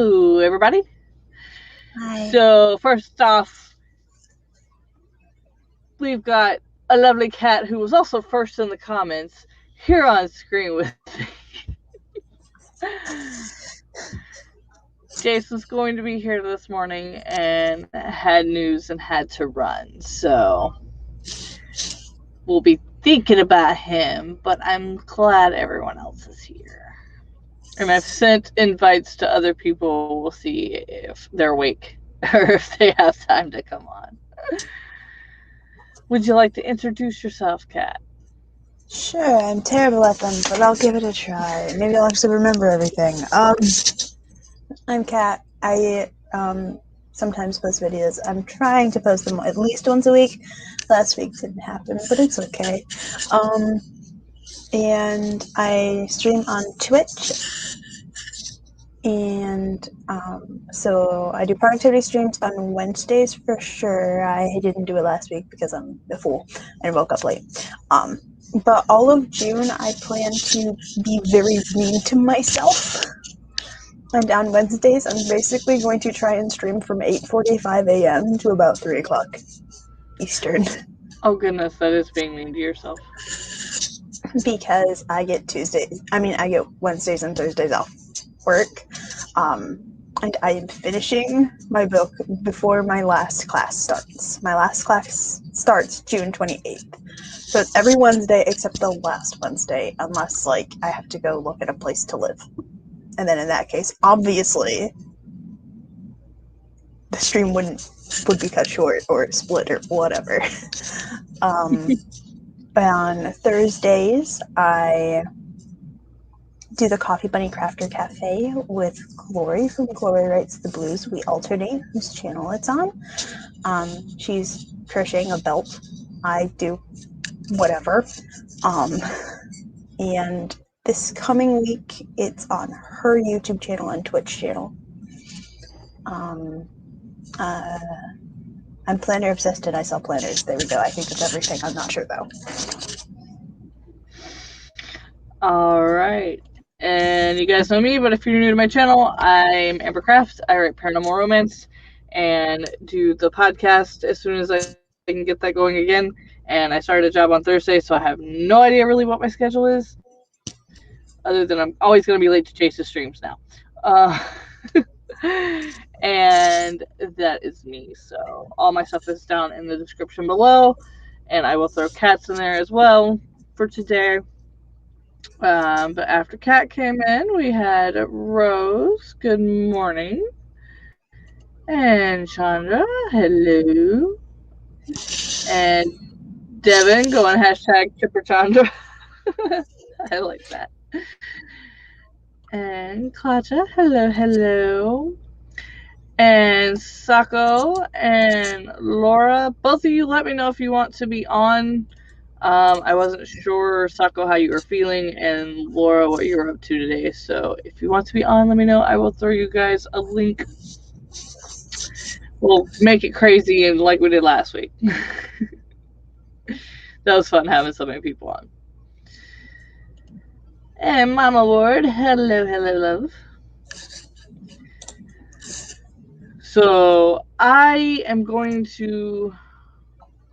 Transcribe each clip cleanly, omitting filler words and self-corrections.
Hello, everybody. Hi. So, first off, we've got a lovely cat who was also first in the comments here on screen with me. Jayce was going to be here this morning and had news and had to run. So, we'll be thinking about him, but I'm glad everyone else is here. And I've sent invites to other people. We'll see if they're awake or if they have time to come on. Would you like to introduce yourself, Kat? Sure, I'm terrible at them, but I'll give it a try. Maybe I'll actually remember everything. I'm Kat. I sometimes post videos. I'm trying to post them at least once a week. Last week didn't happen, but it's okay. And I stream on Twitch. And so I do productivity streams on Wednesdays for sure. I didn't do it last week because I'm a fool and woke up late. But all of June I plan to be very mean to myself. And on Wednesdays I'm basically going to try and stream from 8:45 a.m. to about 3 o'clock Eastern. Oh goodness, that is being mean to yourself. Because I get Wednesdays and Thursdays off work. And I am finishing my book before my last class starts. My last class starts June 28th. So it's every Wednesday except the last Wednesday, unless I have to go look at a place to live. And then in that case, obviously, the stream would be cut short or split or whatever. On Thursdays, I do the Coffee Bunny Crafter Cafe with Glory from Glory Writes the Blues. We alternate whose channel it's on. She's crocheting a belt. I do whatever. And this coming week, it's on her YouTube channel and Twitch channel. I'm planner obsessed and I sell planners. There we go. I think that's everything. I'm not sure though. All right. And you guys know me, but if you're new to my channel, I'm Amber Craft. I write paranormal romance and do the podcast as soon as I can get that going again. And I started a job on Thursday, so I have no idea really what my schedule is, other than I'm always going to be late to Jayce's streams now. And that is me. So all my stuff is down in the description below, and I will throw cats in there as well for today. But after Kat came in, we had Rose. Good morning. And Chandra. Hello. And Devin going hashtag Chipper Chandra. I like that. And Klaja. Hello, hello. And Sako and Laura. Both of you let me know if you want to be on. I wasn't sure, Sako, how you were feeling, and Laura, what you were up to today. So if you want to be on, let me know. I will throw you guys a link. We'll make it crazy and like we did last week. That was fun having so many people on. And Mama Ward, hello, hello, love. So I am going to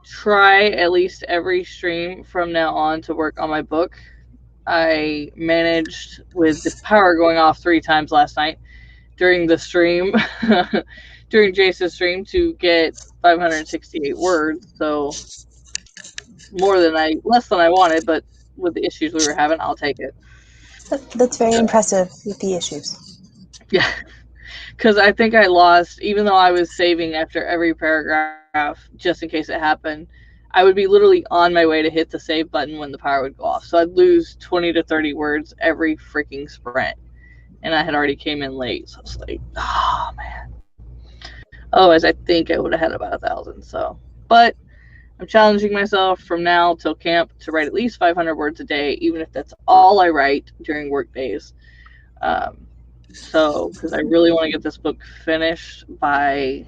try at least every stream from now on to work on my book. I managed, with the power going off 3 times last night during the stream, during Jayce's stream, to get 568 words. So less than I wanted, but with the issues we were having, I'll take it. That's very impressive with the issues. Yeah. Because I think I lost, even though I was saving after every paragraph just in case it happened, I would be literally on my way to hit the save button when the power would go off. So I'd lose 20 to 30 words every freaking sprint. And I had already came in late. So I was like, oh, man. Otherwise, I think I would have had about 1,000. So, but I'm challenging myself from now till camp to write at least 500 words a day, even if that's all I write during work days. So, because I really want to get this book finished by,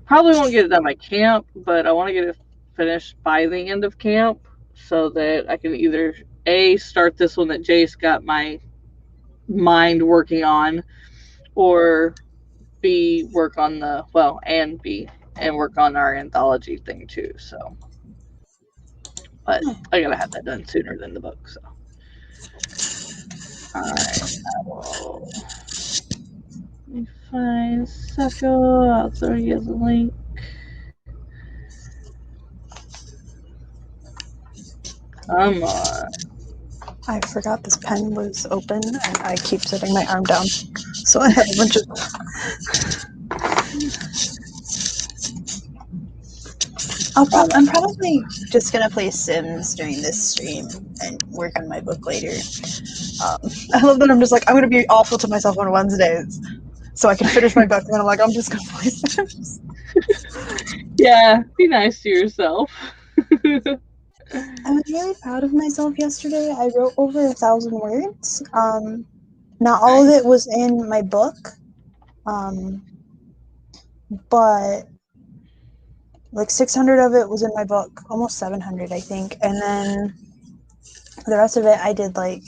probably won't get it done by camp, but I want to get it finished by the end of camp so that I can either A, start this one that Jayce got my mind working on, or B, work on and work on our anthology thing too. So, but I gotta have that done sooner than the book. So, all right, I will. Let me find Sako. I'll throw you the link. Come on. I forgot this pen was open and I keep setting my arm down. So I have a bunch of. I'm probably just gonna play Sims during this stream and work on my book later. I love that I'm just like, I'm gonna be awful to myself on Wednesdays so I can finish my book, and then I'm like, I'm just gonna play Sims. Yeah, be nice to yourself. I was really proud of myself yesterday. I wrote over 1,000 words. Not all of it was in my book, but like 600 of it was in my book, almost 700, I think. And then the rest of it, I did like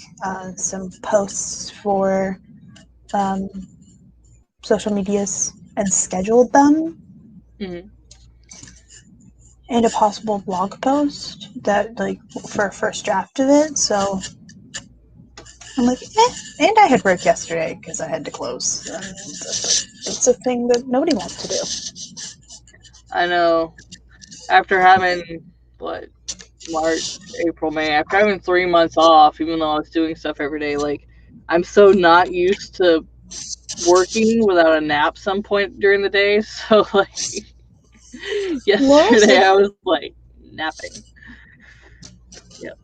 some posts for social medias and scheduled them. Mm-hmm. And a possible blog post that like for a first draft of it. So I'm like, and I had work yesterday because I had to close. It's a thing that nobody wants to do. I know. After having what March, April, May, after having 3 months off, even though I was doing stuff every day, like I'm so not used to working without a nap some point during the day. So like yesterday I was like napping. Yep.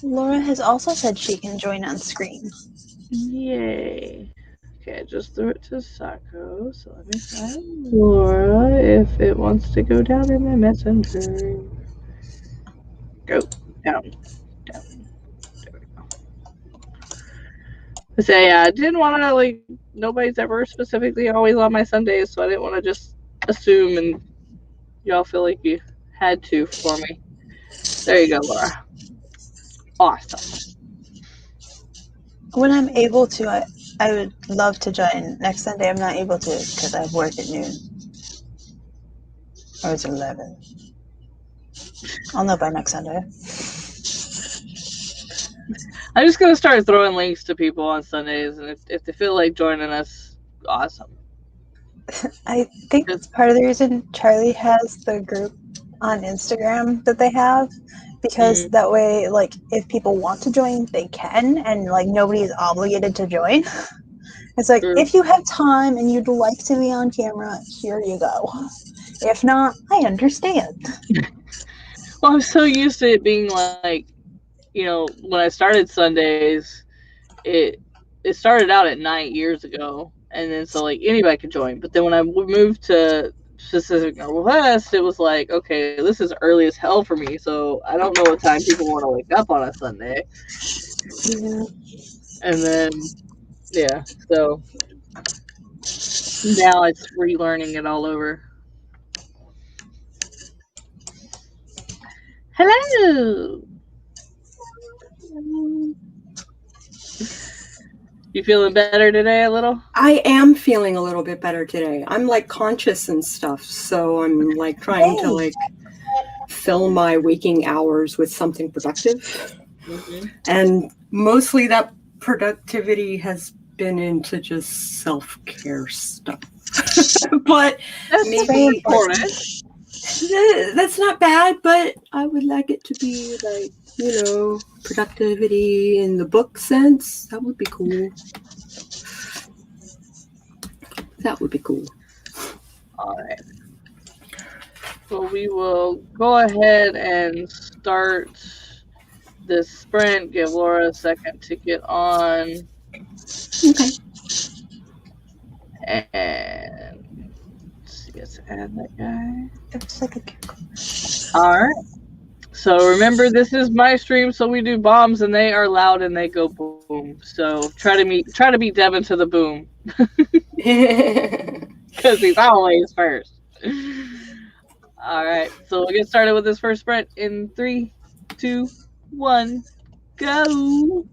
Laura has also said she can join on screen. Yay. Okay, I just threw it to Sako, so let me find Laura if it wants to go down in my messenger. Go down. There we go. Say, I didn't want to, like, nobody's ever specifically always on my Sundays, so I didn't want to just assume and y'all feel like you had to for me. There you go, Laura. Awesome. When I'm able to, I would love to join. Next Sunday, I'm not able to because I have work at noon. Or it's 11. I'll know by next Sunday. I'm just going to start throwing links to people on Sundays, and if they feel like joining us, awesome. I think that's part of the reason Charlie has the group on Instagram that they have, because that way, like, if people want to join, they can, and like nobody is obligated to join. It's like, if you have time and you'd like to be on camera, here you go. If not, I understand. Well, I'm so used to it being like, you know, when I started Sundays, it started out at night years ago, and then so like anybody could join. But then when I moved to Pacific Northwest, it was like, okay, this is early as hell for me, so I don't know what time people want to wake up on a Sunday. Yeah. And then yeah, so now it's relearning it all over. Hello. You feeling better today a little? I am feeling a little bit better today. I'm like conscious and stuff, so I'm like trying to like fill my waking hours with something productive. And mostly that productivity has been into just self-care stuff. But that's maybe important. That's not bad, but I would like it to be like, you know, productivity in the book sense. That would be cool. That would be cool. All right. So we will go ahead and start this sprint. Give Laura a second to get on. Okay. And let's add that guy. It's like All right. So remember, this is my stream, so we do bombs, and they are loud and they go boom. So try to beat Devin to the boom, because he's always first. All right. So we'll get started with this first sprint in 3, 2, 1, go.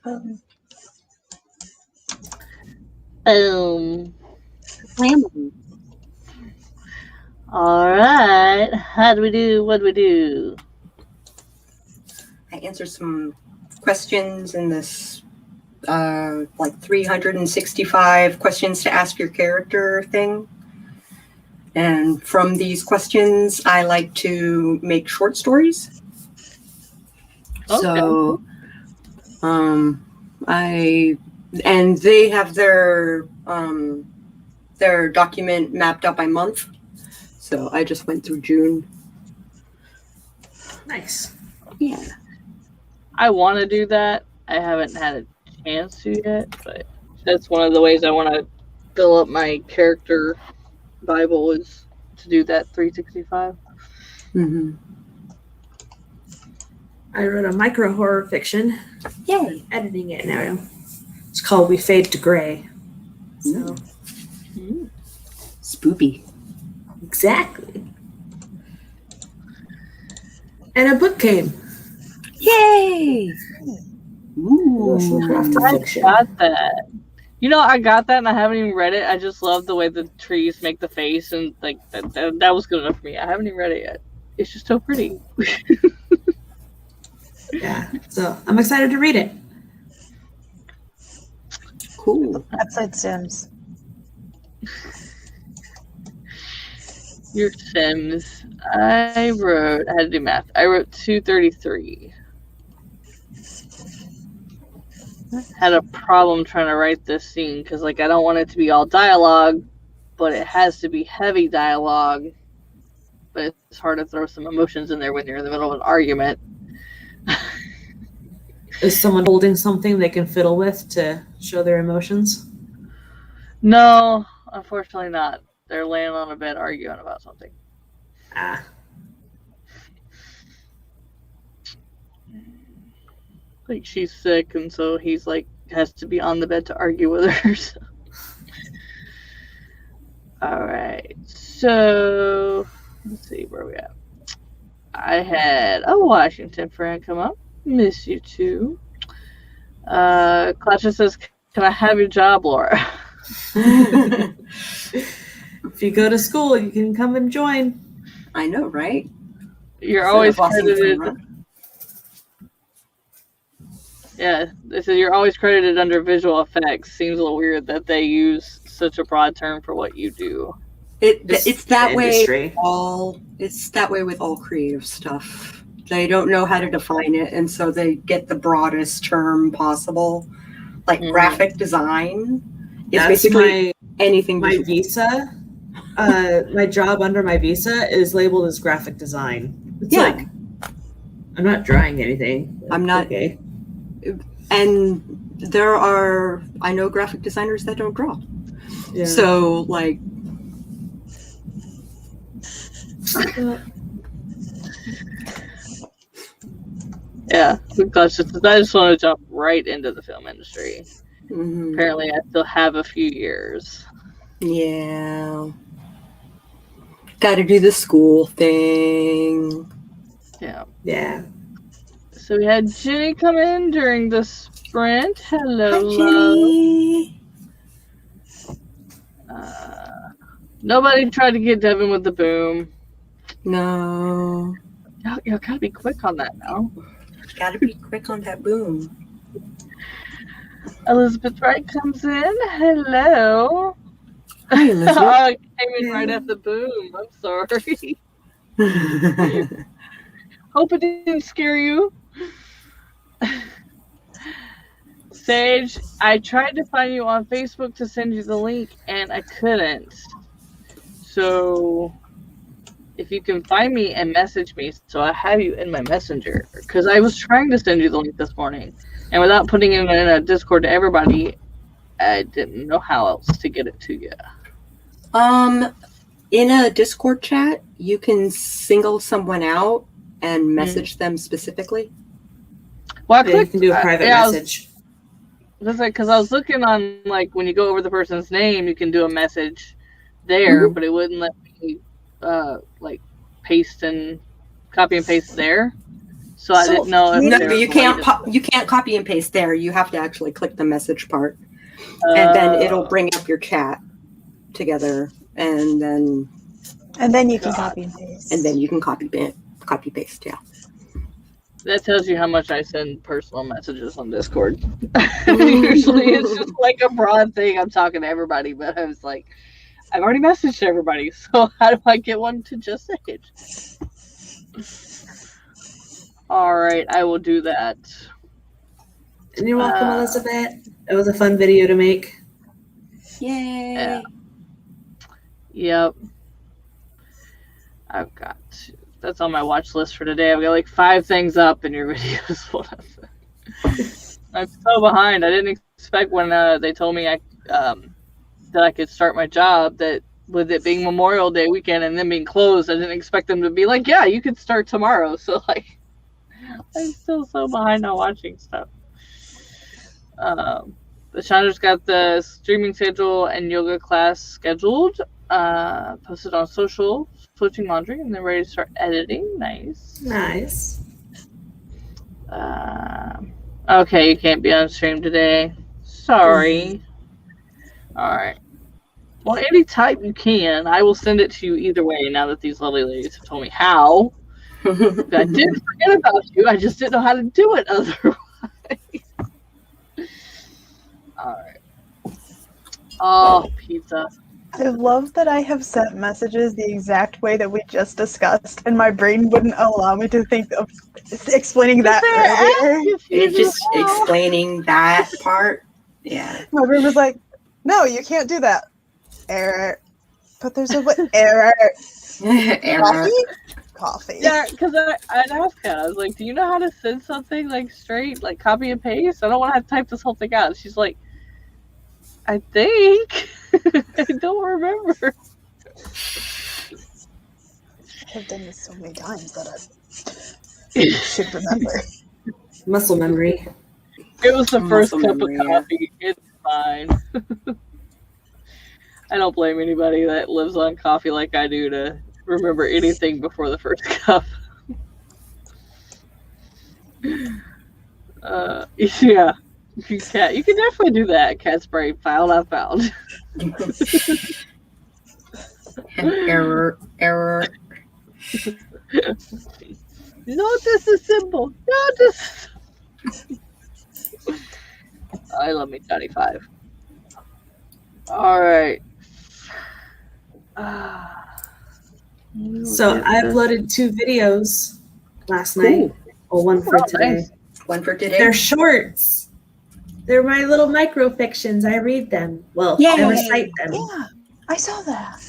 All right. How do we do? What do we do? I answered some questions in this, like 365 questions to ask your character thing. And from these questions, I like to make short stories. Okay. So, and they have their document mapped out by month. So I just went through June. Nice. Yeah. I want to do that. I haven't had a chance to yet, but that's one of the ways I want to fill up my character Bible is to do that 365. Mm-hmm. I wrote a micro horror fiction. Yay. I'm editing it now. It's called We Fade to Gray. So Spoopy. exactly. And a book came. Yay! Ooh. I got that. You know, I got that and I haven't even read it. I just love the way the trees make the face, and like that was good enough for me. I haven't even read it yet. It's just so pretty. Yeah. So I'm excited to read it. Cool. Outside Sims. Your Sims. I had to do math. I wrote 233. Had a problem trying to write this scene because, like, I don't want it to be all dialogue, but it has to be heavy dialogue. But it's hard to throw some emotions in there when you're in the middle of an argument. Is someone holding something they can fiddle with to show their emotions? No, unfortunately not. They're laying on a bed arguing about something. Ah. Like, she's sick, and so he's like has to be on the bed to argue with her. So. All right, so let's see where we at. I had a Washington friend come up. Miss you too. Clatcha says, "Can I have your job, Laura?" If you go to school, you can come and join. I know, right? You're always credited. Yeah, they said you're always credited under visual effects. Seems a little weird that they use such a broad term for what you do. It's that way. Industry. It's that way with all creative stuff. They don't know how to define it, and so they get the broadest term possible. Like graphic design is That's basically anything. My visual. visa. My job under my visa is labeled as graphic design. It's like I'm not drawing anything. I'm not. Okay. And I know graphic designers that don't draw. Yeah. So, like, yeah, because I just want to jump right into the film industry. mm-hmm. Apparently, I still have a few years. Yeah. Got to do the school thing. Yeah. Yeah. So we had Jenny come in during the sprint. Hello, Hi, Jenny. Nobody tried to get Devin with the boom. No. You gotta be quick on that now. Got to be quick on that boom. Elizabeth Wright comes in. Hello. Hi, Elizabeth. I came in right at the boom. I'm sorry. Hope it didn't scare you. Sage, I tried to find you on Facebook to send you the link, and I couldn't. So, if you can find me and message me, so I have you in my messenger. Because I was trying to send you the link this morning, and without putting it in a Discord to everybody, I didn't know how else to get it to you. In a Discord chat, you can single someone out and message them specifically. Well, Yeah, you can do a private message. Because I was looking on, like, when you go over the person's name, you can do a message there, but it wouldn't let me, like, copy and paste there. So I didn't know if No, they were you can't copy and paste there. You have to actually click the message part, and then it'll bring up your chat together, and then you can copy and paste. And then you can copy paste. Yeah. That tells you how much I send personal messages on Discord. Usually it's just like a broad thing. I'm talking to everybody, but I was like, I've already messaged everybody, so how do I get one to just Sage? All right, I will do that. And you're welcome, Elizabeth. It was a fun video to make. Yay! Yeah. Yep. I've got that's on my watch list for today. I've got like 5 things up in your videos. I'm so behind. I didn't expect when they told me that I could start my job, that with it being Memorial Day weekend and then being closed, I didn't expect them to be like, yeah, you could start tomorrow. So like, I'm still so behind on watching stuff. The Chandra's got the streaming schedule and yoga class scheduled. Posted on social, switching laundry, and then ready to start editing. Nice. Okay, you can't be on stream today. Sorry. Alright. Well, anytime you can, I will send it to you either way now that these lovely ladies have told me how. I didn't forget about you, I just didn't know how to do it otherwise. Alright. Oh, pizza. I love that I have sent messages the exact way that we just discussed, and my brain wouldn't allow me to think of explaining that earlier. It's just explaining that part. Yeah. My brain was like, no, you can't do that. Error. But there's a error. Error. Coffee. Yeah, because I'd ask her, I was like, do you know how to send something like straight, like copy and paste? I don't want to have to type this whole thing out. She's like, I think. I don't remember. I've done this so many times that I should remember. Muscle memory. It was the first cup memory, of coffee. Yeah. It's fine. I don't blame anybody that lives on coffee like I do to remember anything before the first cup. Yeah. You can definitely do that. Cat spray, file not found. Error. Notice the symbol. Notice. I love me 95. All right. So I uploaded 2 videos last night. Well, one for today. Nice. One for today. They're shorts. They're my little micro-fictions. I read them. Well, Yay. I recite them. Yeah, I saw that.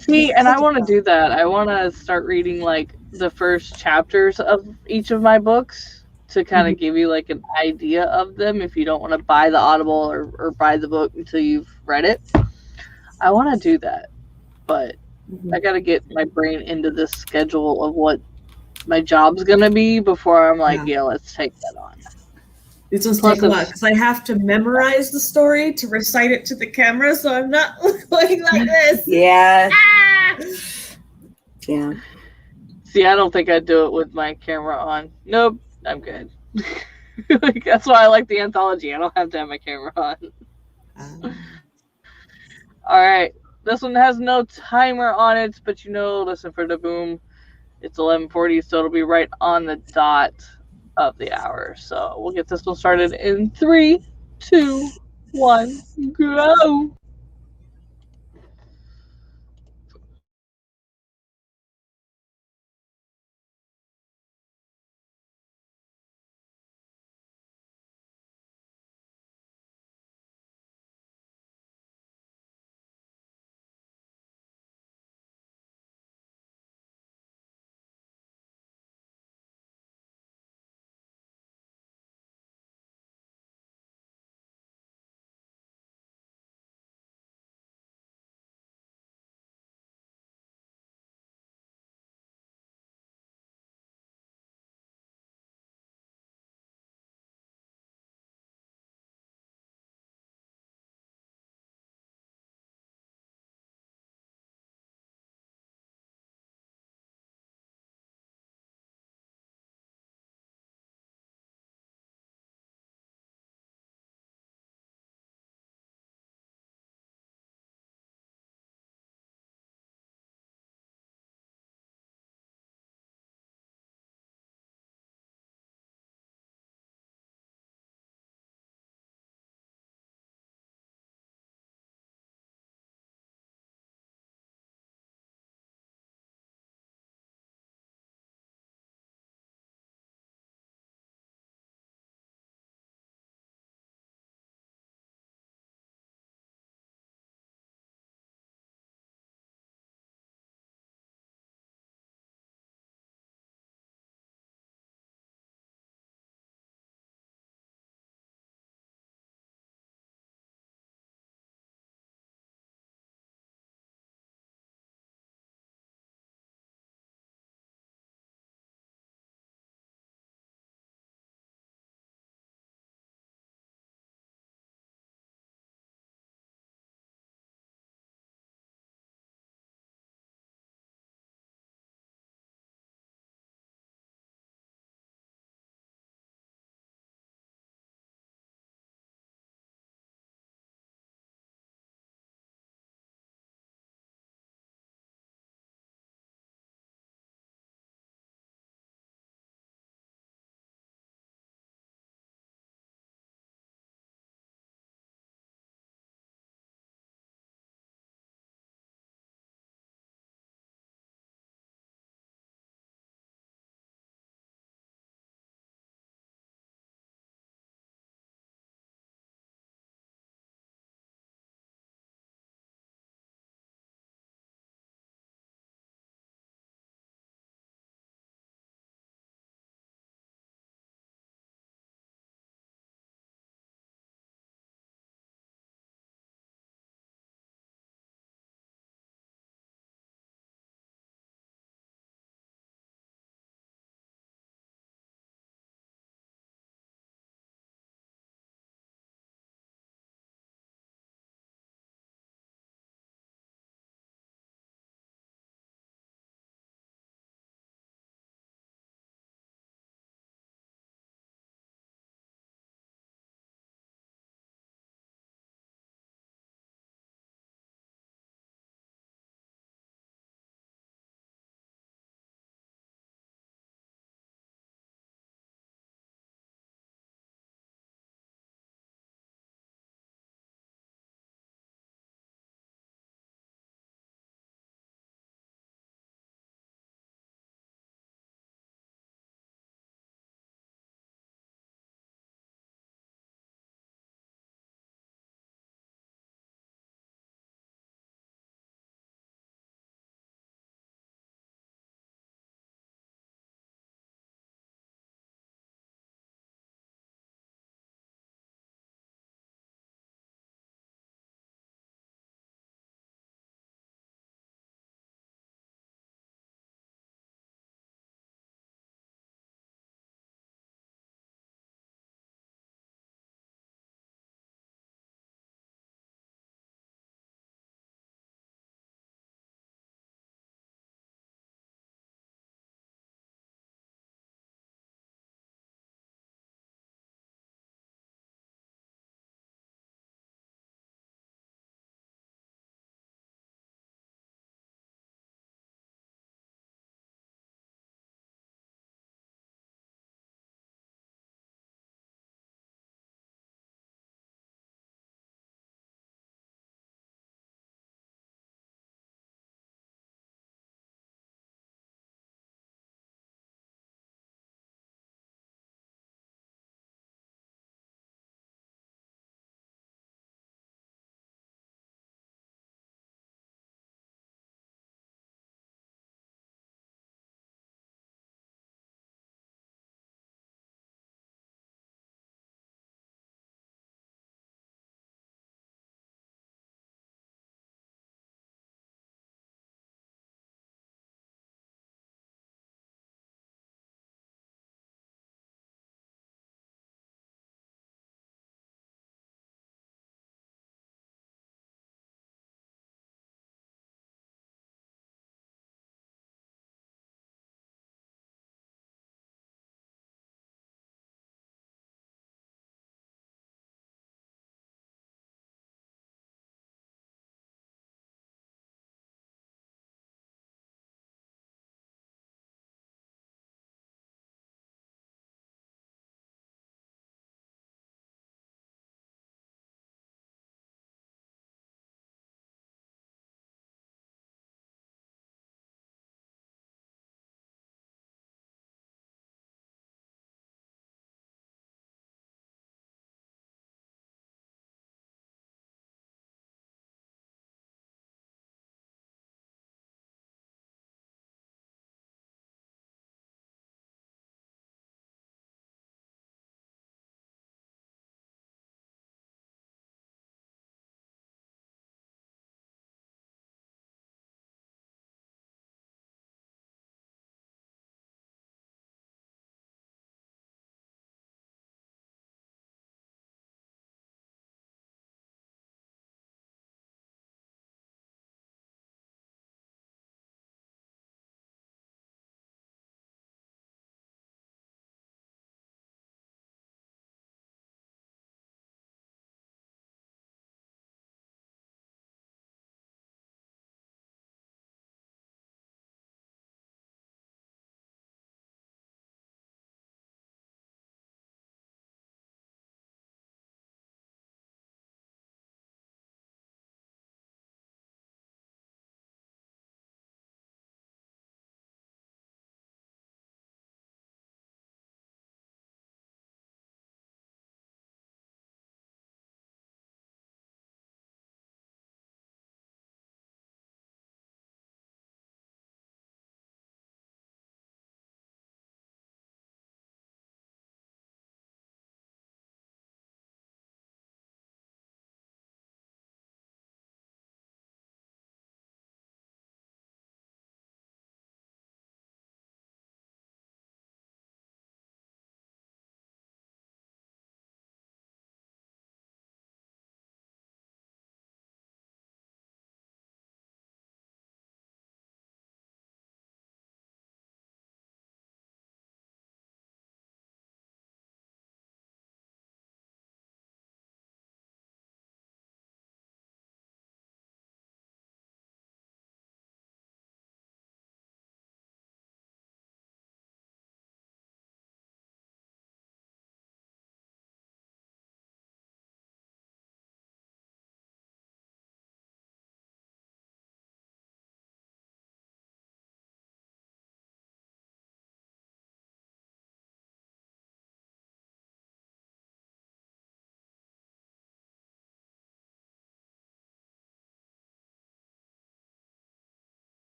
See, and I want to do that. I want to start reading like the first chapters of each of my books to kind of give you like an idea of them if you don't want to buy the Audible or buy the book until you've read it. I want to do that, but I got to get my brain into this schedule of what my job's going to be before I'm like, yeah, let's take that on. These ones take a lot because I have to memorize the story to recite it to the camera, so I'm not going like this. Yeah. Ah! Yeah. See, I don't think I'd do it with my camera on. Nope, I'm good. Like, that's why I like the anthology. I don't have to have my camera on. All right. This one has no timer on it, but listen for the boom. It's 11:40, so it'll be right on the dot of the hour. So we'll get this one started in 3, 2, 1, go.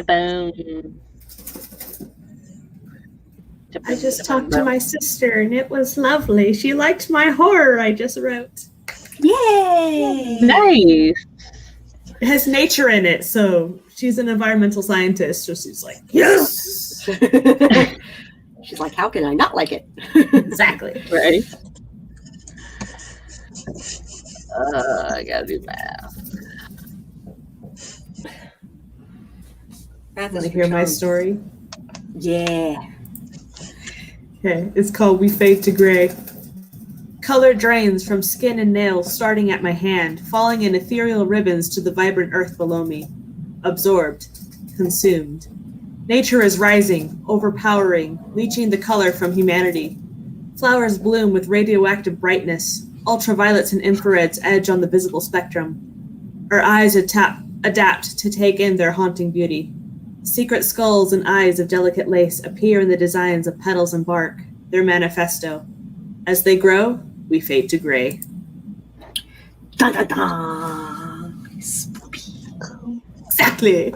Boom. I just talked to my sister and it was lovely. She liked my horror I just wrote. Yay! Nice. It has nature in it, so she's an environmental scientist, so she's like, yes! She's like, how can I not like it? Exactly. Right. I gotta do math. Math Want is to hear my fun. story? Yeah. Okay, it's called We Fade to Gray. Color drains from skin and nails starting at my hand, falling in ethereal ribbons to the vibrant earth below me. Absorbed. Consumed. Nature is rising, overpowering, leaching the color from humanity. Flowers bloom with radioactive brightness. Ultraviolets and infrareds edge on the visible spectrum. Our eyes adapt to take in their haunting beauty. Secret skulls and eyes of delicate lace appear in the designs of petals and bark, their manifesto. As they grow, we fade to gray. Da da da. Spooky. Exactly.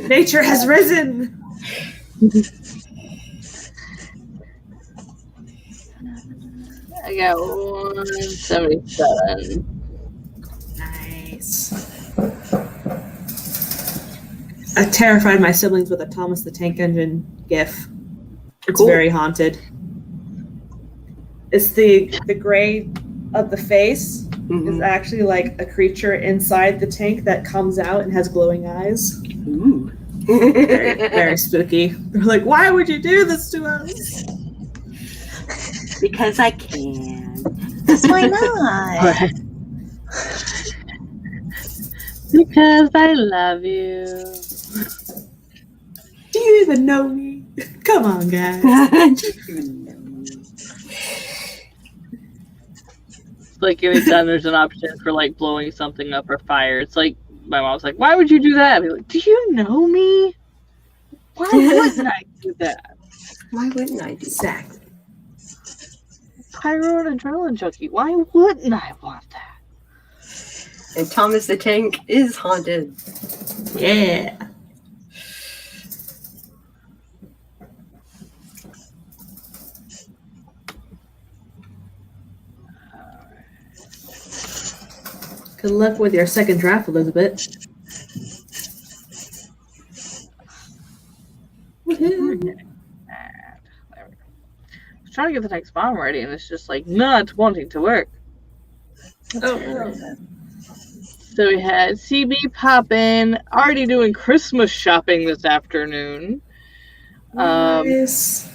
Nature has risen. I got 177. Nice. I terrified my siblings with a Thomas the Tank Engine gif. It's Cool. very haunted. It's the gray of the face is actually like a creature inside the tank that comes out and has glowing eyes. Ooh. Very, very spooky. They're like, why would you do this to us? Because I can. Because why not? Because I love you. Do you even know me? Come on, guys. It's like anytime there's an option for like blowing something up or fire, it's like my mom's like, "Why would you do that?" I'd be like, "Do you know me? Why wouldn't I do that?" Why wouldn't I do that? Exactly. Pyro and adrenaline junkie. Why wouldn't I want that? And Thomas the Tank is haunted. Yeah. Good luck with your second draft, Elizabeth. Woohoo. I was trying to get the next bomb ready, and it's just like not wanting to work. Oh, no. So we had CB poppin', already doing Christmas shopping this afternoon. Nice.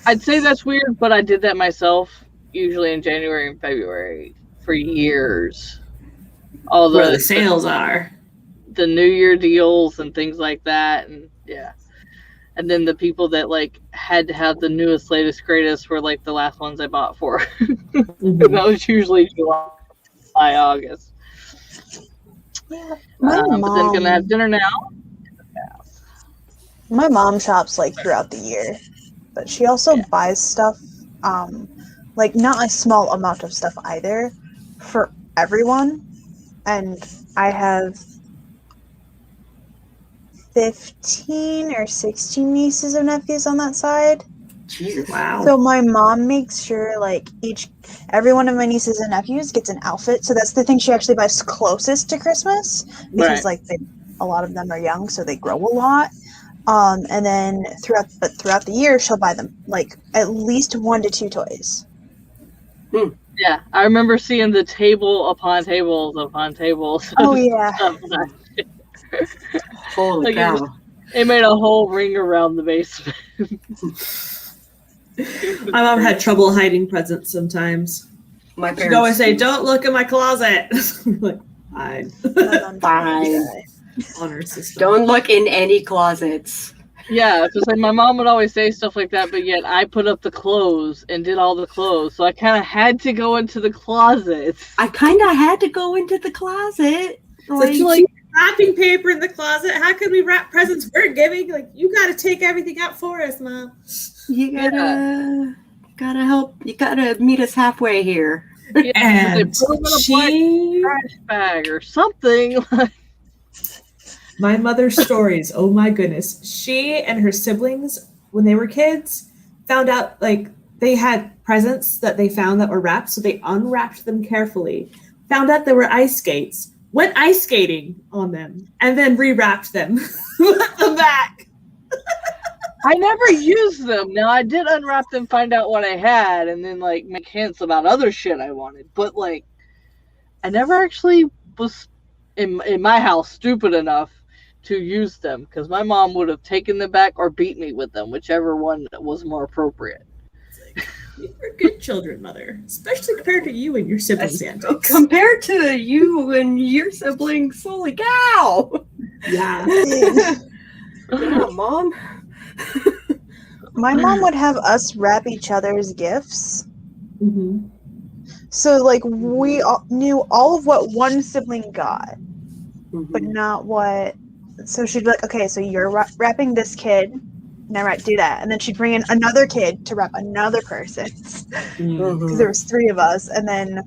I'd say that's weird, but I did that myself, usually in January and February for years. All Where the sales are. the New Year deals and things like that, and yeah. And then the people that like had to have the newest, latest, greatest were like the last ones I bought for. Mhm. That was usually July, August. Yeah, my But then mom. gonna have dinner now. My mom shops like throughout the year, but she also Yeah. buys stuff, like not a small amount of stuff either, for everyone. And I have 15 or 16 nieces and nephews on that side. Jesus. Wow. So my mom makes sure like every one of my nieces and nephews gets an outfit. So that's the thing she actually buys closest to Christmas because Right. like a lot of them are young, so they grow a lot. And then throughout the year she'll buy them like at least 1 to 2 toys. Yeah, I remember seeing the table upon tables upon tables. of Oh yeah. stuff last year. Holy Like, cow. It made a whole ring around the basement. My mom had trouble hiding presents sometimes. My She'd parents. always say, "Don't look in my closet." Like, fine. My mom Fine. Honor system. Don't look in any closets. Yeah, because like my mom would always say stuff like that, but yet I put up the clothes and did all the clothes, so I kind of had to go into the closet. I kind of had to go into the closet. Like, you keep wrapping paper in the closet. How can we wrap presents we're giving? Like, you got to take everything out for us, Mom. You gotta help. You gotta meet us halfway here. Yeah, And they put them in a black she, trash bag or something. My mother's stories, oh my goodness. She and her siblings, when they were kids, found out like they had presents that they found that were wrapped, so they unwrapped them carefully, found out there were ice skates, went ice skating on them, and then rewrapped them, put them back. I never used them. Now, I did unwrap them, find out what I had, and then, like, make hints about other shit I wanted. But, like, I never actually was, in my house, stupid enough to use them, because my mom would have taken them back or beat me with them, whichever one was more appropriate. You're good children, Mother, especially compared to you and your siblings' antics. Compared to you and your siblings, holy cow! Yeah. Yeah, Mom. My mom would have us wrap each other's gifts. Mm-hmm. So, like, we all knew all of what one sibling got, but not what... So she'd be like, okay, so you're wrapping this kid. Now, right, do that. And then she'd bring in another kid to wrap another person's. Because there was 3 of us. And then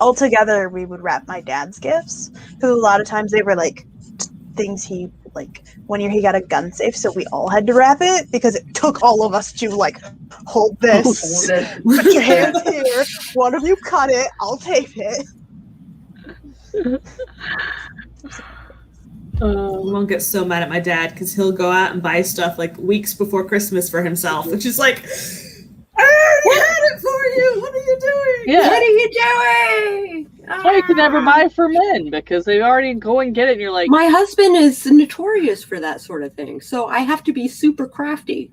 all together, we would wrap my dad's gifts. Because a lot of times they were, like, things he... Like, one year he got a gun safe, so we all had to wrap it because it took all of us to, like, hold this. Put your hands here. One of you cut it. I'll tape it. Mom gets so mad at my dad because he'll go out and buy stuff, like, weeks before Christmas for himself, which is like, I already had it for you. What are you doing? Yeah. What are you doing? That's why you can never buy for men, because they already go and get it, and you're like... My husband is notorious for that sort of thing, so I have to be super crafty.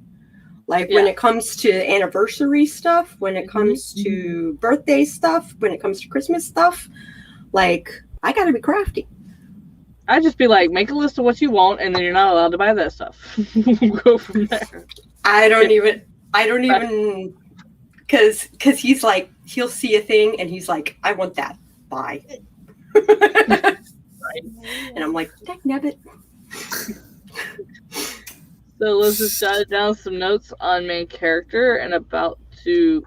Like, when it comes to anniversary stuff, when it comes to birthday stuff, when it comes to Christmas stuff, like, I gotta be crafty. I'd just be like, make a list of what you want, and then you're not allowed to buy that stuff. Go from there. I don't even, because he's like, he'll see a thing, and he's like, I want that. Buy. And I'm like, dagnabbit. So let's just jot down some notes on main character and about to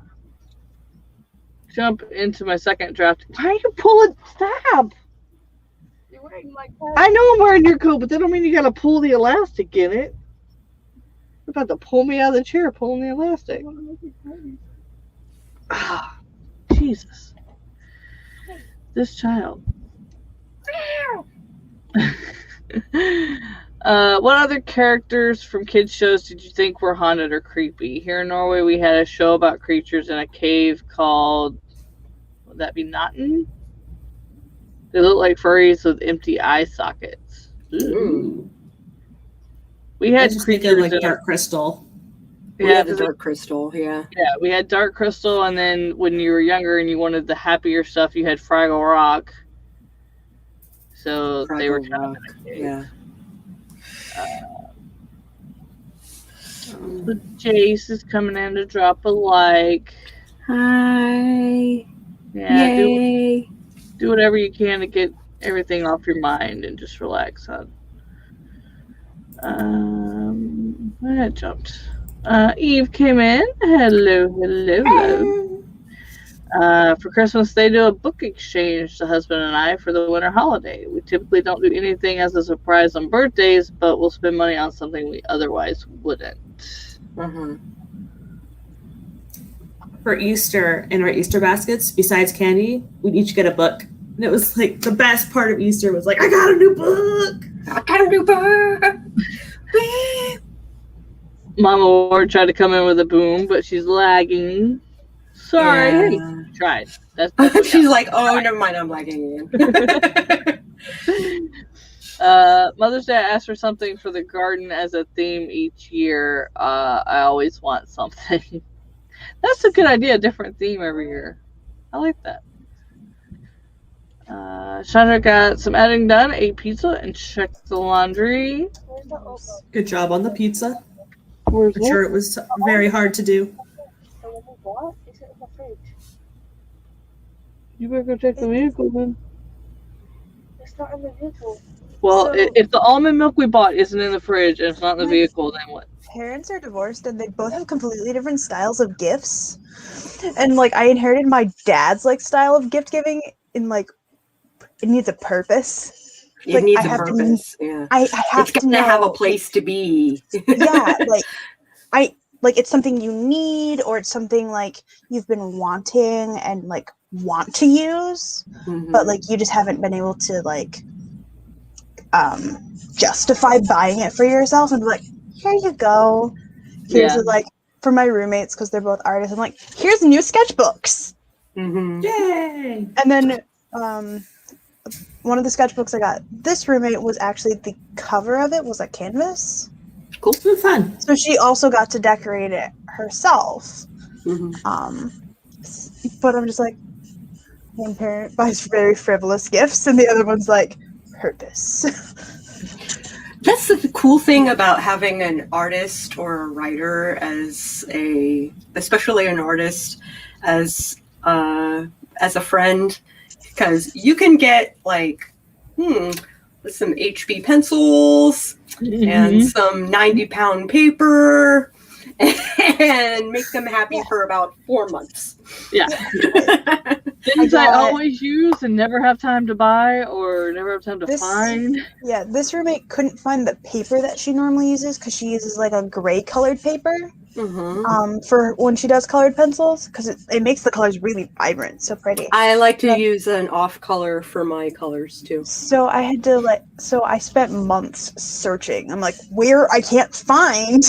jump into my second draft. Why are you pulling? Stop! You're wearing my coat. I know I'm wearing your coat, but that don't mean you gotta pull the elastic in it. You're about to pull me out of the chair, pulling the elastic. Ah, Jesus. This child. What other characters from kids' shows did you think were haunted or creepy? Here in Norway, we had a show about creatures in a cave called, would that be Natten? They look like furries with empty eye sockets. Ooh. We had creatures like Dark Crystal. Yeah, the Dark Crystal, yeah. Yeah, we had Dark Crystal, and then when you were younger and you wanted the happier stuff, you had Fraggle Rock. So they were kind of in a cave. Yeah. So Jayce is coming in to drop a like. Hi. Yeah, Yay. do whatever you can to get everything off your mind and just relax, hon. I jumped. Eve came in. Hello. For Christmas, they do a book exchange, the husband and I, for the winter holiday. We typically don't do anything as a surprise on birthdays, but we'll spend money on something we otherwise wouldn't. For Easter, in our Easter baskets, besides candy, we'd each get a book. And it was like the best part of Easter was like, I got a new book. Mama Ward tried to come in with a boom, but she's lagging. Sorry. Yeah. Tried. That's She's like, oh, never mind, I'm lagging again. Mother's Day, I asked for something for the garden as a theme each year. I always want something. That's a good idea, a different theme every year. I like that. Chandra got some editing done, ate pizza, and checked the laundry. Good job on the pizza. Where's I'm sure it was very hard to do. You better go check the vehicle then. It's not in the vehicle. Well, So- if the almond milk we bought isn't in the fridge and it's not in the vehicle, then what? Parents are divorced and they both have completely different styles of gifts. And like I inherited my dad's like style of gift giving in like it needs a purpose. It like, needs I a have purpose. Yeah. I have It's to got know, to have a place to be. yeah, like it's something you need, or it's something like you've been wanting and like want to use, but like you just haven't been able to like justify buying it for yourself and be like, here you go. Here's Yeah. like for my roommates, because they're both artists, I'm like, here's new sketchbooks. Yay! And then one of the sketchbooks I got this roommate was actually the cover of it was a canvas. Cool. Fun. So she also got to decorate it herself. But I'm just like, one parent buys very frivolous gifts, and the other one's like, purpose. That's the cool thing about having an artist or a writer especially an artist as a friend, because you can get like, some HB pencils and some 90-pound paper and make them happy for about 4 months. Yeah. Things I always use and never have time to buy or never have time to find. Yeah, this roommate couldn't find the paper that she normally uses because she uses like a gray colored paper for when she does colored pencils, because it makes the colors really vibrant, so pretty. I like to use an off color for my colors too. So I had to I spent months searching. I'm like, I can't find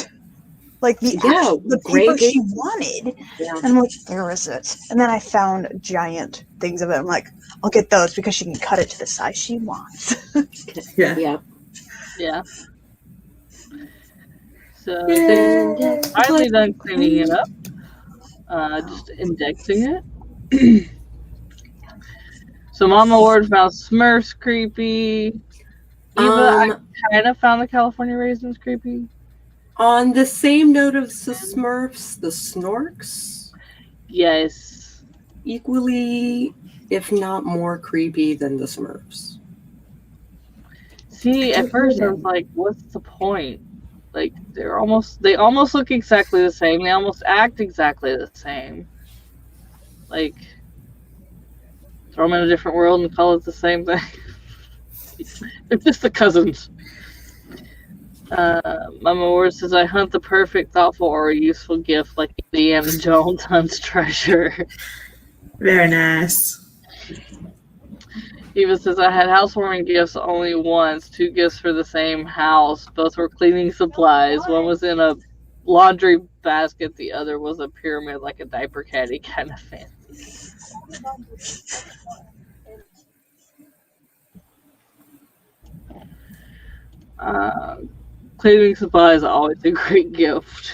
like the paper she wanted. Yeah. And I'm like, where is it? And then I found giant things of it. I'm like, I'll get those because she can cut it to the size she wants. Yeah. So finally done cleaning it up. Just indexing it. So Mama Ward found Smurfs creepy. Eva, I kind of found the California Raisins creepy. On the same note of the Smurfs, the Snorks. Yes. Equally, if not more creepy than the Smurfs. See, at first I was like, what's the point? Like, they almost look exactly the same. They almost act exactly the same. Like, throw them in a different world and call it the same thing. They're just the cousins. Mama Ward says, I hunt the perfect, thoughtful, or useful gift like Indiana Jones hunts treasure. Very nice. Eva says, I had housewarming gifts only once, 2 gifts for the same house. Both were cleaning supplies. One was in a laundry basket. The other was a pyramid, like a diaper caddy, kind of fancy. Cleaning supplies is always a great gift.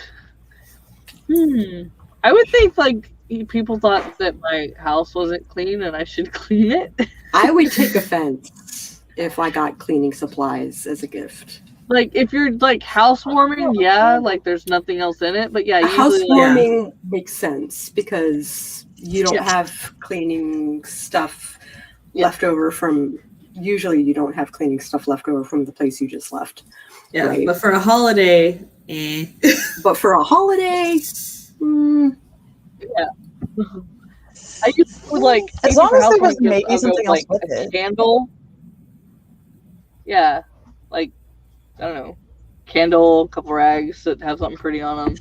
I would think like people thought that my house wasn't clean and I should clean it. I would take offense if I got cleaning supplies as a gift. Like if you're like housewarming, yeah, like there's nothing else in it. But yeah, housewarming makes sense because you don't have cleaning stuff left over from. Usually, you don't have cleaning stuff left over from the place you just left. Yeah, right? But for a holiday, But for a holiday, yeah. I used to like as long as there was maybe something else with a it. candle. Yeah, like I don't know, candle, a couple rags that have something pretty on them.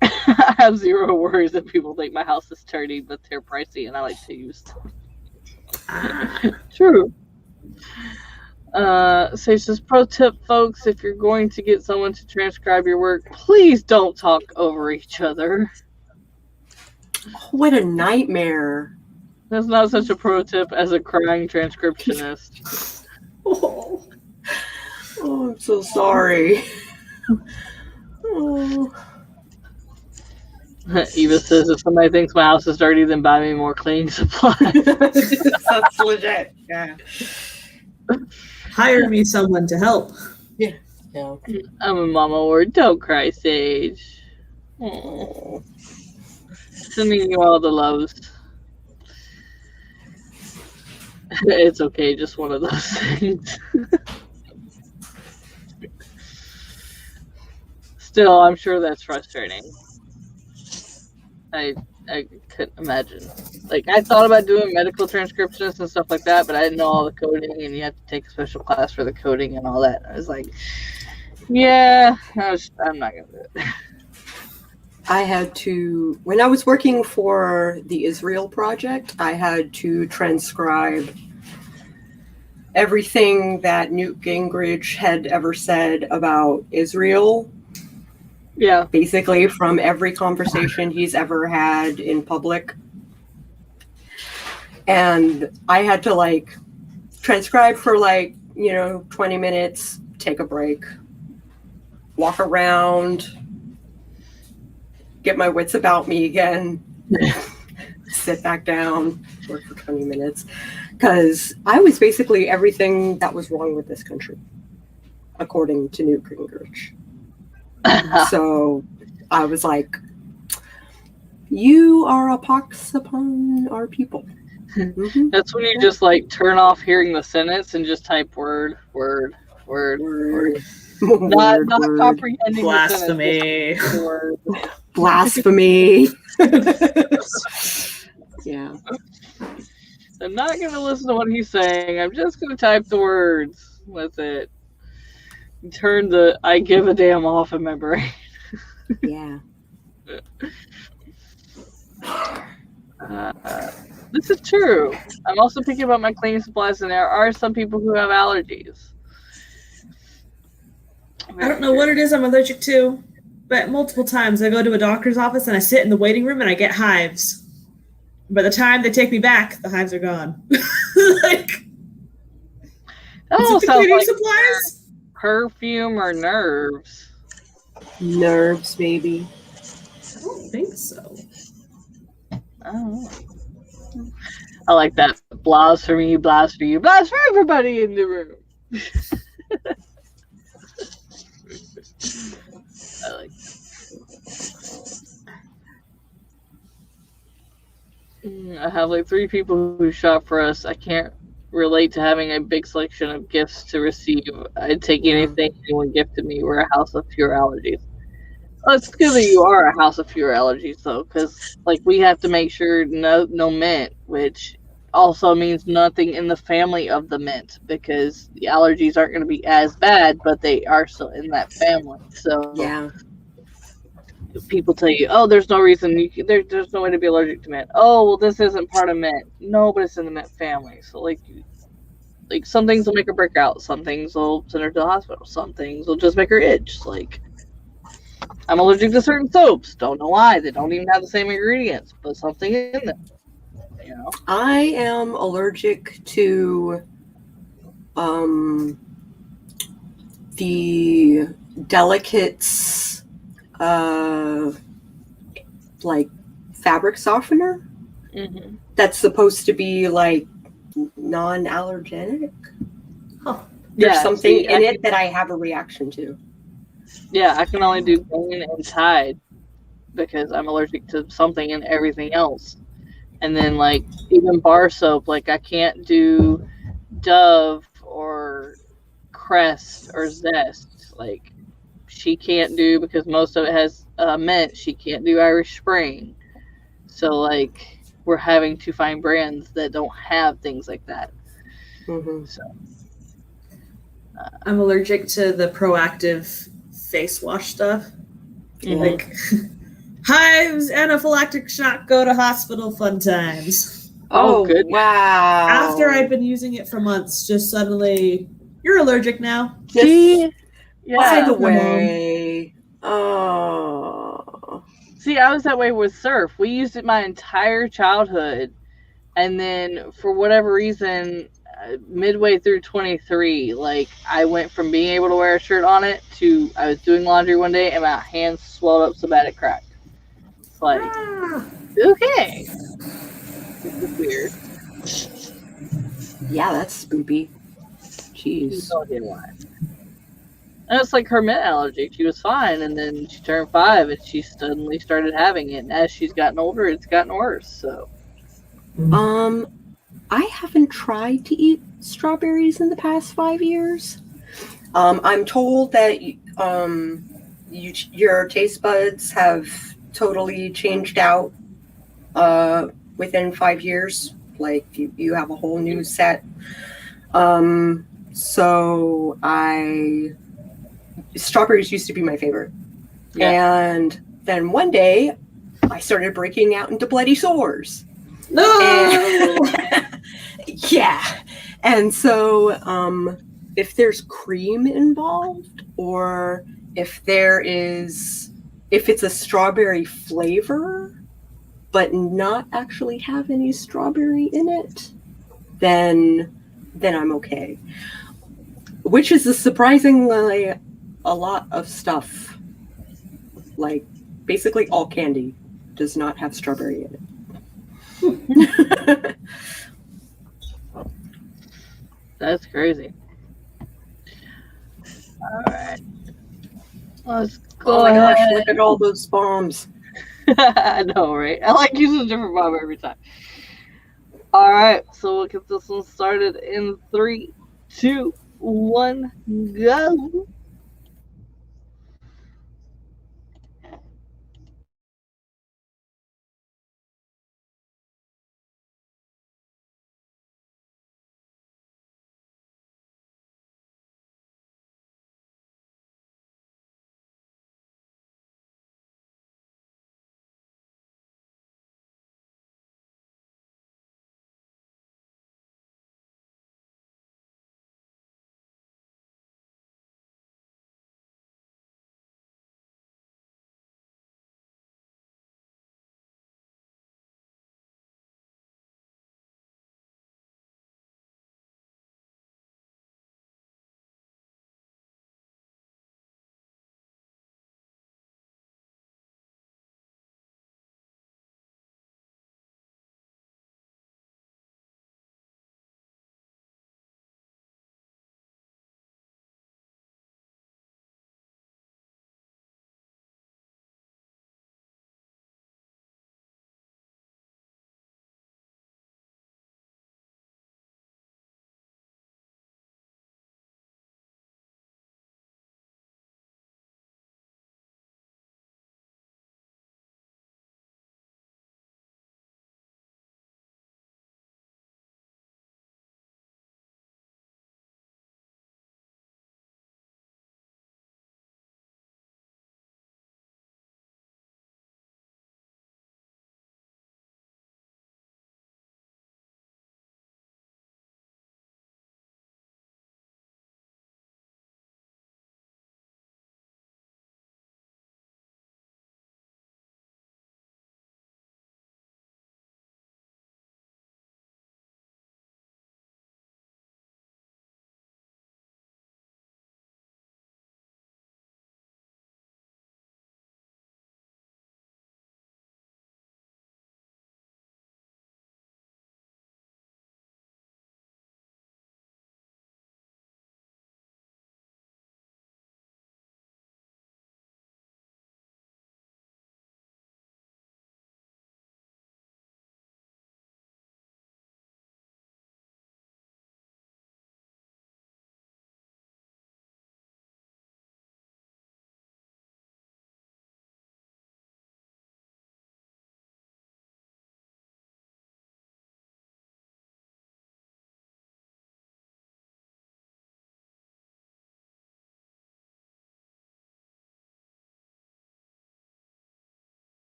I have zero worries that people think my house is dirty, but they're pricey, and I like to use them. True. Sage says, pro tip, folks, if you're going to get someone to transcribe your work, please don't talk over each other. What a nightmare. That's not such a pro tip as a crying transcriptionist. Oh, I'm so sorry. Eva says, if somebody thinks my house is dirty, then buy me more cleaning supplies. That's legit. Yeah. Hire me someone to help. Yeah. I'm a Mama Ward. Don't cry, Sage. Aww. Sending you all the loves. It's okay, just one of those things. Still, I'm sure that's frustrating. I couldn't imagine. Like, I thought about doing medical transcriptionists and stuff like that, but I didn't know all the coding, and you have to take a special class for the coding and all that. I was like, yeah, I'm not going to do it. I had to, when I was working for the Israel project, I had to transcribe everything that Newt Gingrich had ever said about Israel. Yeah. Basically, from every conversation he's ever had in public. And I had to like transcribe for 20 minutes, take a break, walk around, get my wits about me again, sit back down, work for 20 minutes. Because I was basically everything that was wrong with this country, according to Newt Gingrich. So I was like, you are a pox upon our people. Mm-hmm. That's when you just like turn off hearing the sentence and just type word. Not comprehending Blasphemy. the sentence. Word. Blasphemy. Yeah. I'm not going to listen to what he's saying. I'm just going to type the words. That's it. Turn the I give a damn off in my brain. Yeah. This is true. I'm also thinking about my cleaning supplies, and there are some people who have allergies. I don't know what it is I'm allergic to, but multiple times I go to a doctor's office and I sit in the waiting room and I get hives. By the time they take me back, the hives are gone. Like, That is all it the sounds cleaning like supplies? perfume or nerves. Nerves, baby. I don't think so. I don't know. I like that. Blouse for me, blouse for you, blouse for everybody in the room. I like that. I have like 3 people who shop for us. I can't relate to having a big selection of gifts to receive. I'd take anything anyone gifted me. We're a house of pure allergies. Well, it's good that you are a house of pure allergies, though, because like we have to make sure no mint, which also means nothing in the family of the mint, because the allergies aren't going to be as bad, but they are still in that family. So Yeah. people tell you, oh, there's no reason there's no way to be allergic to mint. Oh, well, this isn't part of mint. No, but it's in the mint family. So like some things will make her break out. Some things will send her to the hospital. Some things will just make her itch. Like, I'm allergic to certain soaps. Don't know why. They don't even have the same ingredients, but something in them. You know? I am allergic to the Delicate's like fabric softener that's supposed to be like non-allergenic. Huh. There's something in it that I have a reaction to. Yeah, I can only do Gain and Tide because I'm allergic to something and everything else. And then, like, even bar soap, like, I can't do Dove or Crest or Zest. Like, she can't do, because most of it has mint, she can't do Irish Spring. So, like, we're having to find brands that don't have things like that. Mm-hmm. So, I'm allergic to the Proactive face wash stuff. Like, hives, anaphylactic shock, go to hospital, fun times. Oh, good. Wow. After I'd been using it for months, just suddenly, you're allergic now. see, By the Like my mom. way. Oh. See, I was that way with Surf. We used it my entire childhood. And then, for whatever reason, midway through 23, like, I went from being able to wear a shirt on it to I was doing laundry one day and my hands swelled up so bad it cracked. It's like, okay. This is weird. Yeah, that's spoopy. Jeez. No idea why. And it's like her mint allergy. She was fine, and then she turned 5 and she suddenly started having it. And as she's gotten older, it's gotten worse. So, I haven't tried to eat strawberries in the past 5 years. I'm told that your taste buds have totally changed out within 5 years. Like you have a whole new set. So strawberries used to be my favorite. Yeah. And then one day I started breaking out into bloody sores. No. And yeah. And so if there's cream involved, or if it's a strawberry flavor but not actually have any strawberry in it, then I'm okay. Which is surprisingly a lot of stuff. Like basically all candy does not have strawberry in it. That's crazy. Alright. Let's go Oh my ahead. gosh, look at all those bombs. I know, right? I like using a different bomb every time. Alright, so we'll get this one started in 3, 2, 1, go!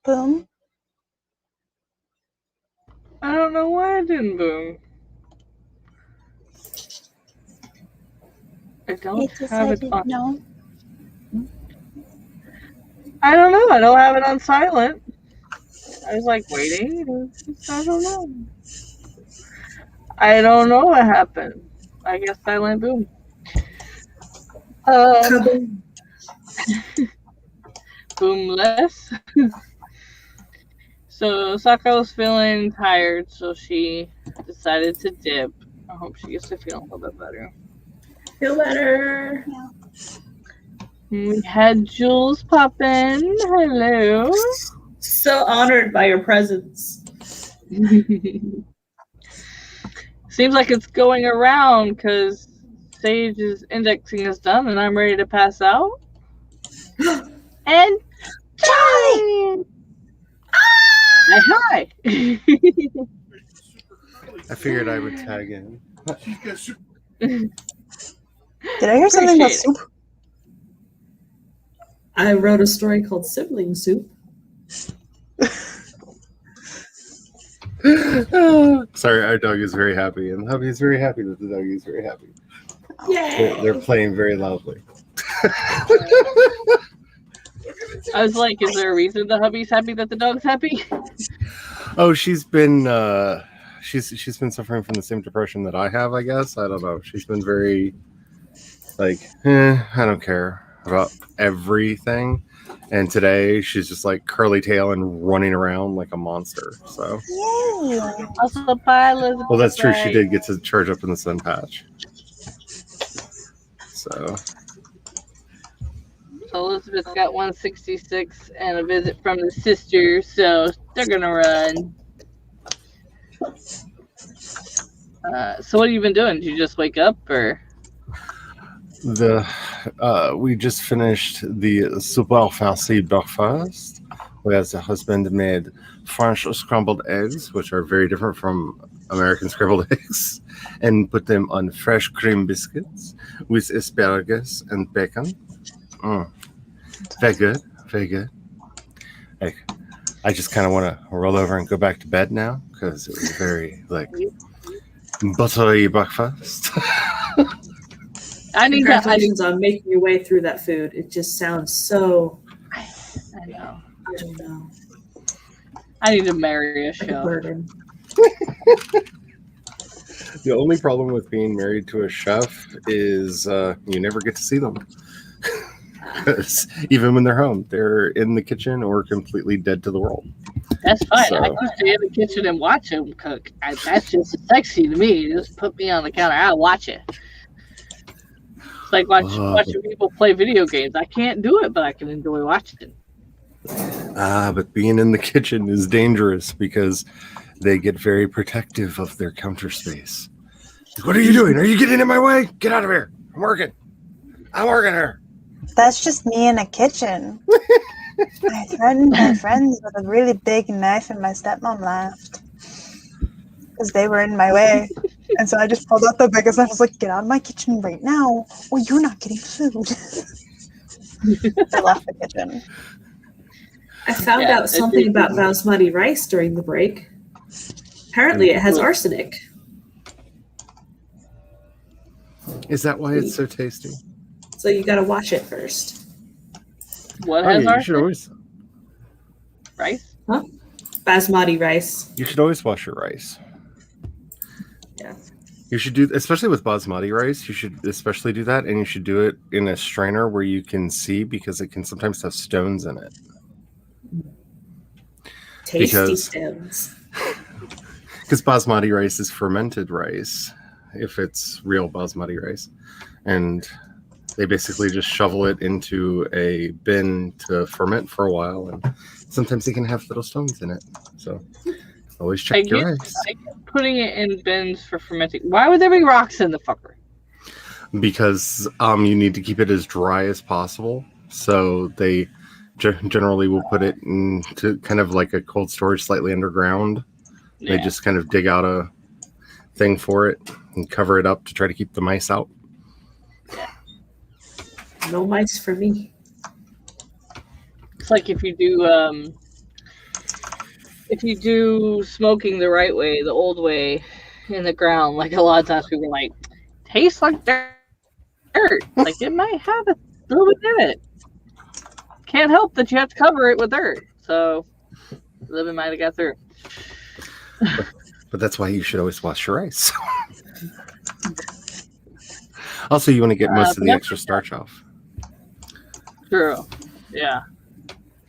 Boom. I don't know why it didn't boom. I don't It have it decided on. no. I don't know. I don't have it on silent. I was like waiting. I don't know. I don't know what happened. I guess silent boom. Kaboom. Boomless. So Sako's feeling tired, so she decided to dip. I hope she gets to feel a little bit better. Feel better. We had Jules pop in. Hello. So honored by your presence. Seems like it's going around because Sage's indexing is done and I'm ready to pass out. And Charlie! Hi! I figured I would tag in. Did I hear something about Appreciate soup? I wrote a story called Sibling Soup. Sorry, our dog is very happy, and hubby is very happy that the dog is very happy. Yay! They're playing very loudly. I was like, is there a reason the hubby's happy that the dog's happy? Oh, she's been she's been suffering from the same depression that I have, I guess. I don't know. She's been very like, I don't care about everything. And today she's just like curly tail and running around like a monster. So Yay! Also, bye, Elizabeth. well, that's true. She did get to charge up in the sun patch. So Elizabeth's got 166 and a visit from the sister, so they're gonna run. So what have you been doing? Did you just wake up, or? We just finished the super fancy breakfast, where the husband made French scrambled eggs, which are very different from American scrambled eggs, and put them on fresh cream biscuits with asparagus and bacon. Very good, very good. Like, I just kind of want to roll over and go back to bed now because it was very buttery breakfast. Congratulations on making your way through that food. It just sounds so. I know. I don't know. I need to marry a Like a show. burden. The only problem with being married to a chef is you never get to see them. Because even when they're home, they're in the kitchen or completely dead to the world. That's fine. So- I can stay in the kitchen and watch them cook. That's just sexy to me. Just put me on the counter. I'll watch it. It's like watching people play video games. I can't do it, but I can enjoy watching. But being in the kitchen is dangerous because they get very protective of their counter space. What are you doing? Are you getting in my way? Get out of here. I'm working here. That's just me in a kitchen. I threatened my friends with a really big knife and my stepmom laughed. Because they were in my way. And so I just pulled out the biggest knife. I was like, get out of my kitchen right now or you're not getting food. I left the kitchen. I found out something about basmati rice during the break. Apparently it has arsenic. Is that why it's so tasty? So you gotta wash it first. What Oh, has yeah, our you should always rice? Basmati rice. wash your rice. Yeah. You should do, especially with basmati rice, you should especially do that, and you should do it in a strainer where you can see because it can sometimes have stones in it. Tasty stems. Because basmati rice is fermented rice, if it's real basmati rice. And they basically just shovel it into a bin to ferment for a while, and sometimes they can have little stones in it. So always check your rice. I get putting it in bins for fermenting. Why would there be rocks in the fucker? Because you need to keep it as dry as possible. So they generally will put it into kind of like a cold storage slightly underground. Yeah. They just kind of dig out a thing for it and cover it up to try to keep the mice out. No mice for me. It's like if you do if you do smoking the right way, the old way, in the ground, like a lot of times people are like, tastes like dirt. Like it might have a little bit in it. Can't help that you have to cover it with dirt. So living might have got through. But that's why you should always wash your rice. Also, you want to get most of the extra starch off. True. Yeah.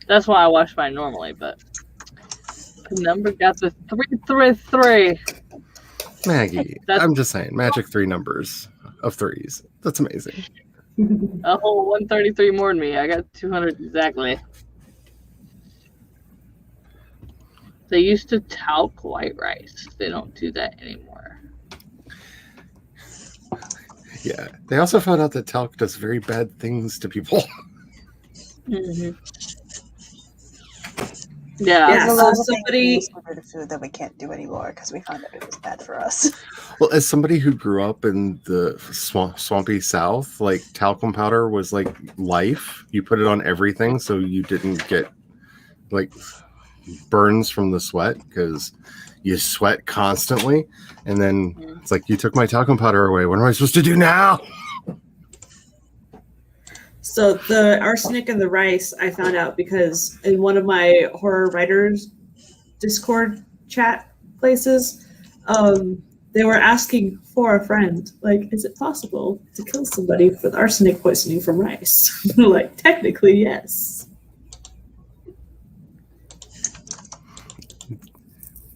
That's why I wash mine normally, but the number got the 333. Maggie, I'm just saying, magic 3 numbers of 3s. That's amazing. A whole 133 more than me. I got 200 exactly. They used to talc white rice. They don't do that anymore. Yeah. They also found out that talc does very bad things to people. Mm-hmm. Yeah. Yeah, There's a so lot of somebody- things we used to food that we can't do anymore because we found out it was bad for us. Well, as somebody who grew up in the swampy South, like talcum powder was like life. You put it on everything so you didn't get like burns from the sweat because you sweat constantly. And then it's like, you took my talcum powder away. What am I supposed to do now? So the arsenic and the rice I found out because in one of my horror writers Discord chat places, they were asking for a friend, like, is it possible to kill somebody with arsenic poisoning from rice? Like, technically, yes.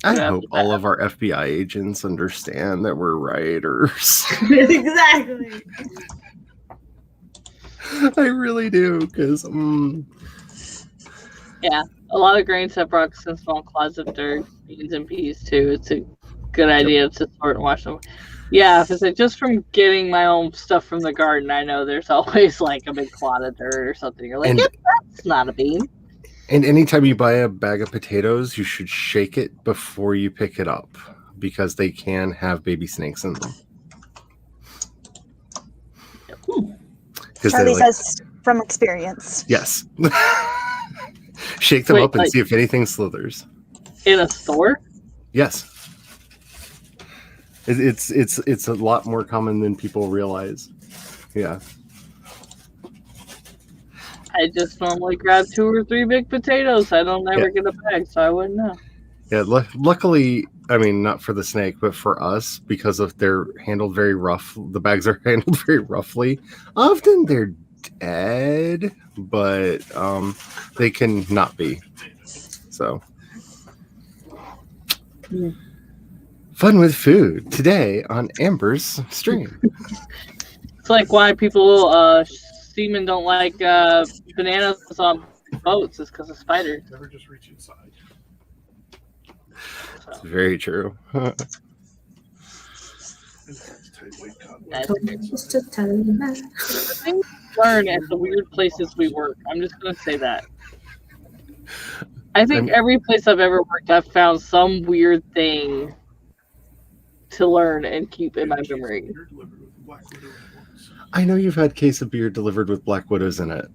I hope all of our FBI agents understand that we're writers. Exactly. I really do, because Yeah. A lot of grains have rocks and small clods of dirt, beans and peas too. It's a good idea to sort and wash them. Yeah, because just from getting my own stuff from the garden, I know there's always like a big clod of dirt or something. You're like, yep, that's not a bean. And anytime you buy a bag of potatoes, you should shake it before you pick it up because they can have baby snakes in them. Charlie says from experience. Yes. Shake them up and see if anything slithers. In a store? Yes. It's a lot more common than people realize. Yeah. I just normally grab 2 or 3 big potatoes. I don't ever get a bag, so I wouldn't know. Yeah, luckily, I mean, not for the snake, but for us, because of they're handled very rough. The bags are handled very roughly. Often they're dead, but they can not be. So, fun with food today on Amber's stream. It's like why people, seamen don't like bananas on boats is because of spiders. Never just reach inside. It's very true. Learn at the weird places we work. I'm just going to say that. I think every place I've ever worked, I've found some weird thing to learn and keep in my memory. I know you've had case of beer delivered with black widows in it.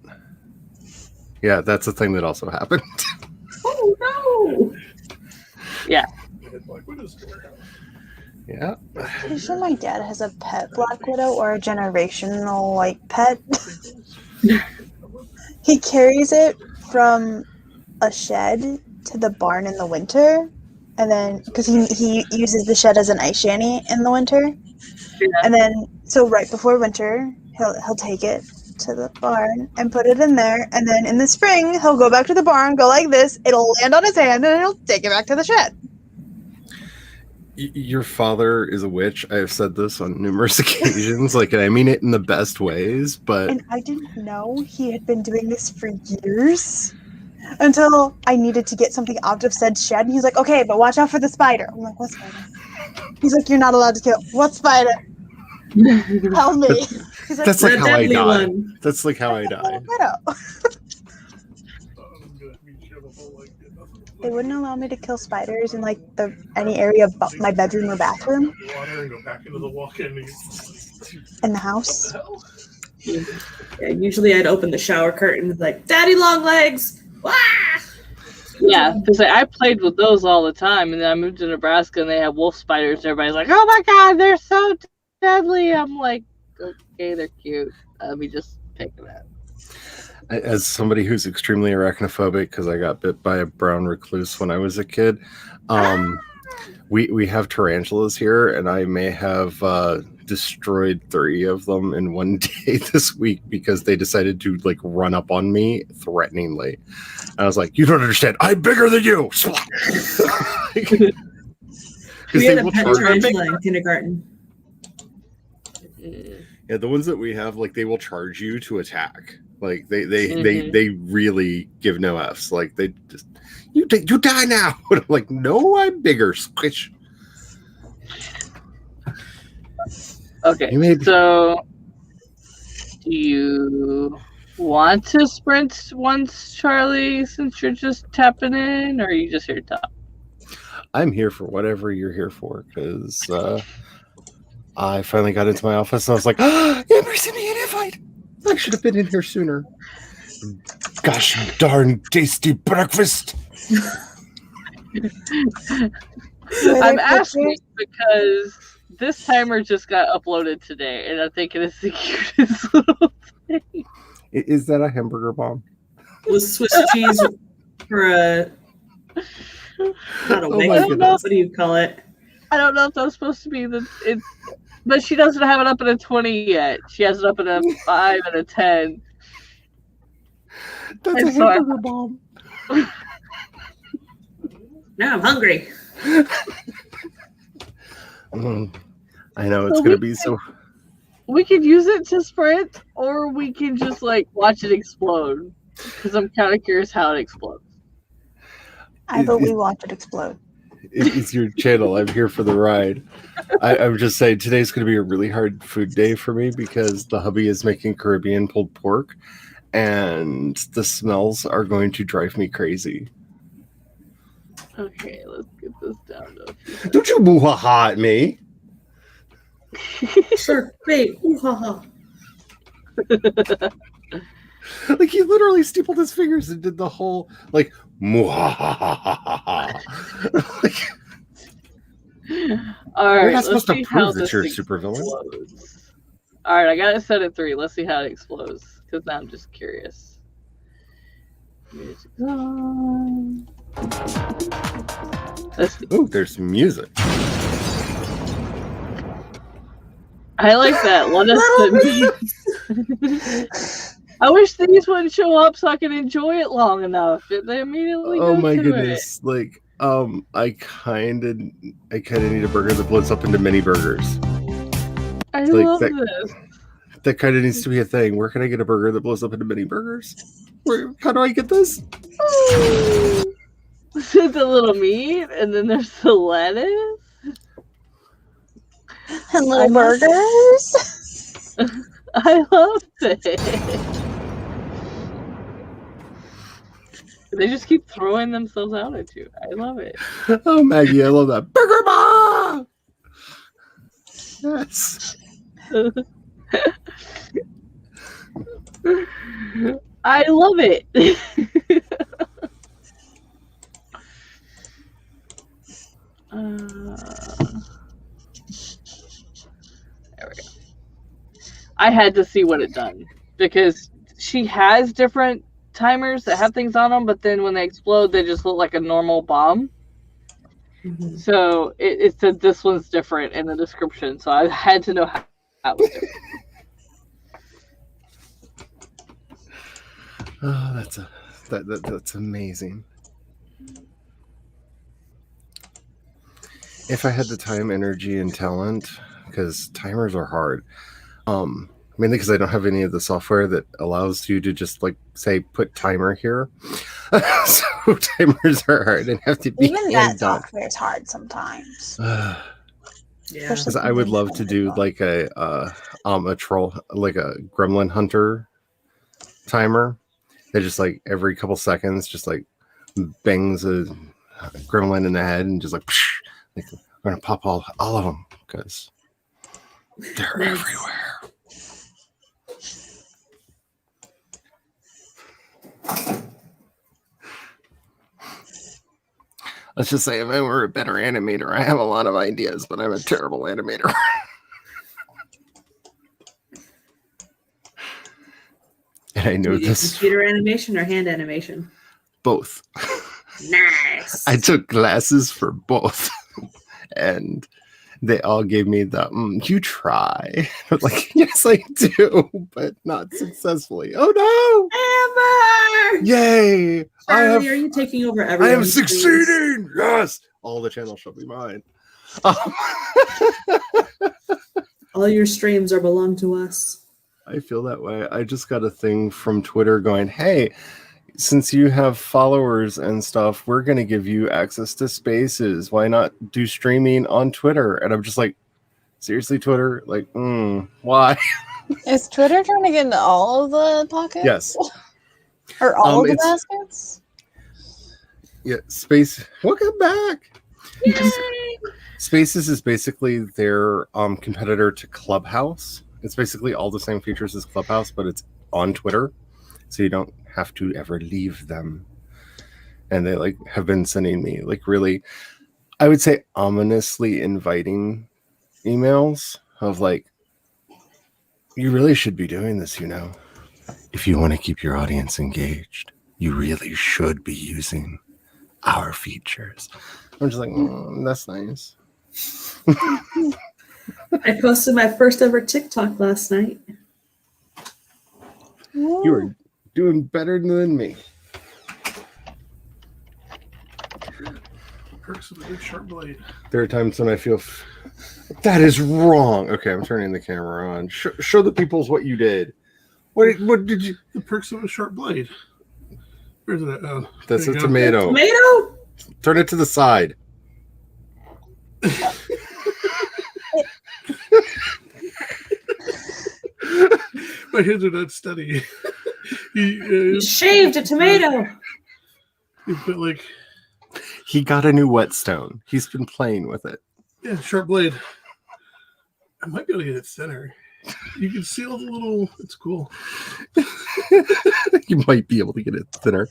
Yeah, that's a thing that also happened. Oh no! Yeah. Yeah. I'm sure my dad has a pet black widow or a generational like pet. He carries it from a shed to the barn in the winter, and then because he uses the shed as an ice shanty in the winter, and then so right before winter he'll take it to the barn and put it in there, and then in the spring he'll go back to the barn, go like this, it'll land on his hand, and he'll take it back to the shed. Your father is a witch. I have said this on numerous occasions, and I mean it in the best ways, but... And I didn't know he had been doing this for years until I needed to get something out of said shed, and he's like, okay, but watch out for the spider. I'm like, what spider? He's like, you're not allowed to kill. What spider? Tell me. He's like, that's like how I die. One. That's like how I die. They wouldn't allow me to kill spiders in any area but my bedroom or bathroom. In the house. Yeah, usually I'd open the shower curtain with Daddy long legs! Wah! Yeah, because I played with those all the time, and then I moved to Nebraska, and they have wolf spiders, and everybody's like, "Oh my god, they're so deadly!" I'm like, "Okay, they're cute. Let me just pick them up." As somebody who's extremely arachnophobic, because I got bit by a brown recluse when I was a kid, we have tarantulas here, and I may have destroyed 3 of them in one day this week because they decided to like run up on me threateningly. I was like, "You don't understand. I'm bigger than you." We had a pet tarantula in kindergarten. Yeah, the ones that we have, like, they will charge you to attack. Like they really give no F's. Like they just you die now. I'm like, no, I'm bigger. Squish. Okay, so do you want to sprint once, Charlie, since you're just tapping in, or are you just here to talk? I'm here for whatever you're here for, because I finally got into my office and I was like, Amber sent me an invite. I should have been in here sooner. Gosh darn tasty breakfast. I'm asking because this timer just got uploaded today, and I think it is the cutest little thing. Is that a hamburger bomb? With Swiss cheese for a... Not a wing. What do you call it? I don't know if that's supposed to be but she doesn't have it up at a 20 yet. She has it up at a 5 and a 10. That's a hamburger bomb. Now I'm hungry. I know it's gonna be so. We could use it to sprint, or we can just like watch it explode. Because I'm kind of curious how it explodes. I vote we watch it explode. It's your channel. I'm here for the ride. I'm just saying today's going to be a really hard food day for me because the hubby is making Caribbean pulled pork, and the smells are going to drive me crazy. Okay, let's get this down to a few. Don't you boo-ha-ha at me. Sure, wait, ooh-ha-ha. Like he literally stapled his fingers and did the whole like muhahahaha. All right, let's supposed to prove that you're a supervillain. All right, I got it set at 3. Let's see how it explodes because now I'm just curious. Let's see. Ooh, there's music. I like that. Let us. I wish these wouldn't show up so I could enjoy it long enough. They immediately. Oh my goodness! Like, I kind of need a burger that blows up into mini burgers. I love this. That kind of needs to be a thing. Where can I get a burger that blows up into mini burgers? How do I get this? The little meat, and then there's the lettuce. And little burgers. I love it. They just keep throwing themselves out at you. I love it. Oh, Maggie, I love that. Burger bar! Yes. I love it. There we go. I had to see what it done because she has different timers that have things on them, but then when they explode, they just look like a normal bomb. Mm-hmm. So it said this one's different in the description, so I had to know how that was different. Oh, that's amazing. If I had the time, energy, and talent, because timers are hard. Mainly because I don't have any of the software that allows you to just like say put timer here. So timers are hard and have to be even that software is hard sometimes. Yeah, because I would love to do like a troll, like a gremlin hunter timer that just like every couple seconds just like bangs a gremlin in the head and just like we're gonna pop all of them because they're everywhere. Let's just say if I were a better animator, I have a lot of ideas, but I'm a terrible animator. And I know this. Computer animation or hand animation? Both. Nice. I took classes for both. And they all gave me the, you try. I was like, yes, I do, but not successfully. Oh, no! Amber! Yay! Charlie, are you taking over I everything? am succeeding! Yes! All the channels shall be mine. All your streams are belong to us. I feel that way. I just got a thing from Twitter going, hey, since you have followers and stuff, we're going to give you access to spaces. Why not do streaming on Twitter? And I'm just like, seriously, Twitter? Like, why? Is Twitter trying to get into all of the pockets? Yes. Or all of the baskets? Yeah, Space. Welcome back. Spaces is basically their competitor to Clubhouse. It's basically all the same features as Clubhouse, but it's on Twitter. So you don't have to ever leave them. And they like have been sending me like really, I would say ominously inviting emails of like, you really should be doing this, you know. If you want to keep your audience engaged, you really should be using our features. I'm just like, that's nice. I posted my first ever TikTok last night. You are doing better than me. Perks of a good sharp blade. There are times when I feel that is wrong. Okay, I'm turning the camera on. Show the peoples what you did. What did you? The perks of a sharp blade. Where's that? Oh, that's a go. tomato. Tomato? Turn it to the side. My hands are not steady. You shaved a tomato. But like, he got a new whetstone. He's been playing with it. Yeah, sharp blade. I might be able to get it thinner. You can see all the little. It's cool. You might be able to get it thinner.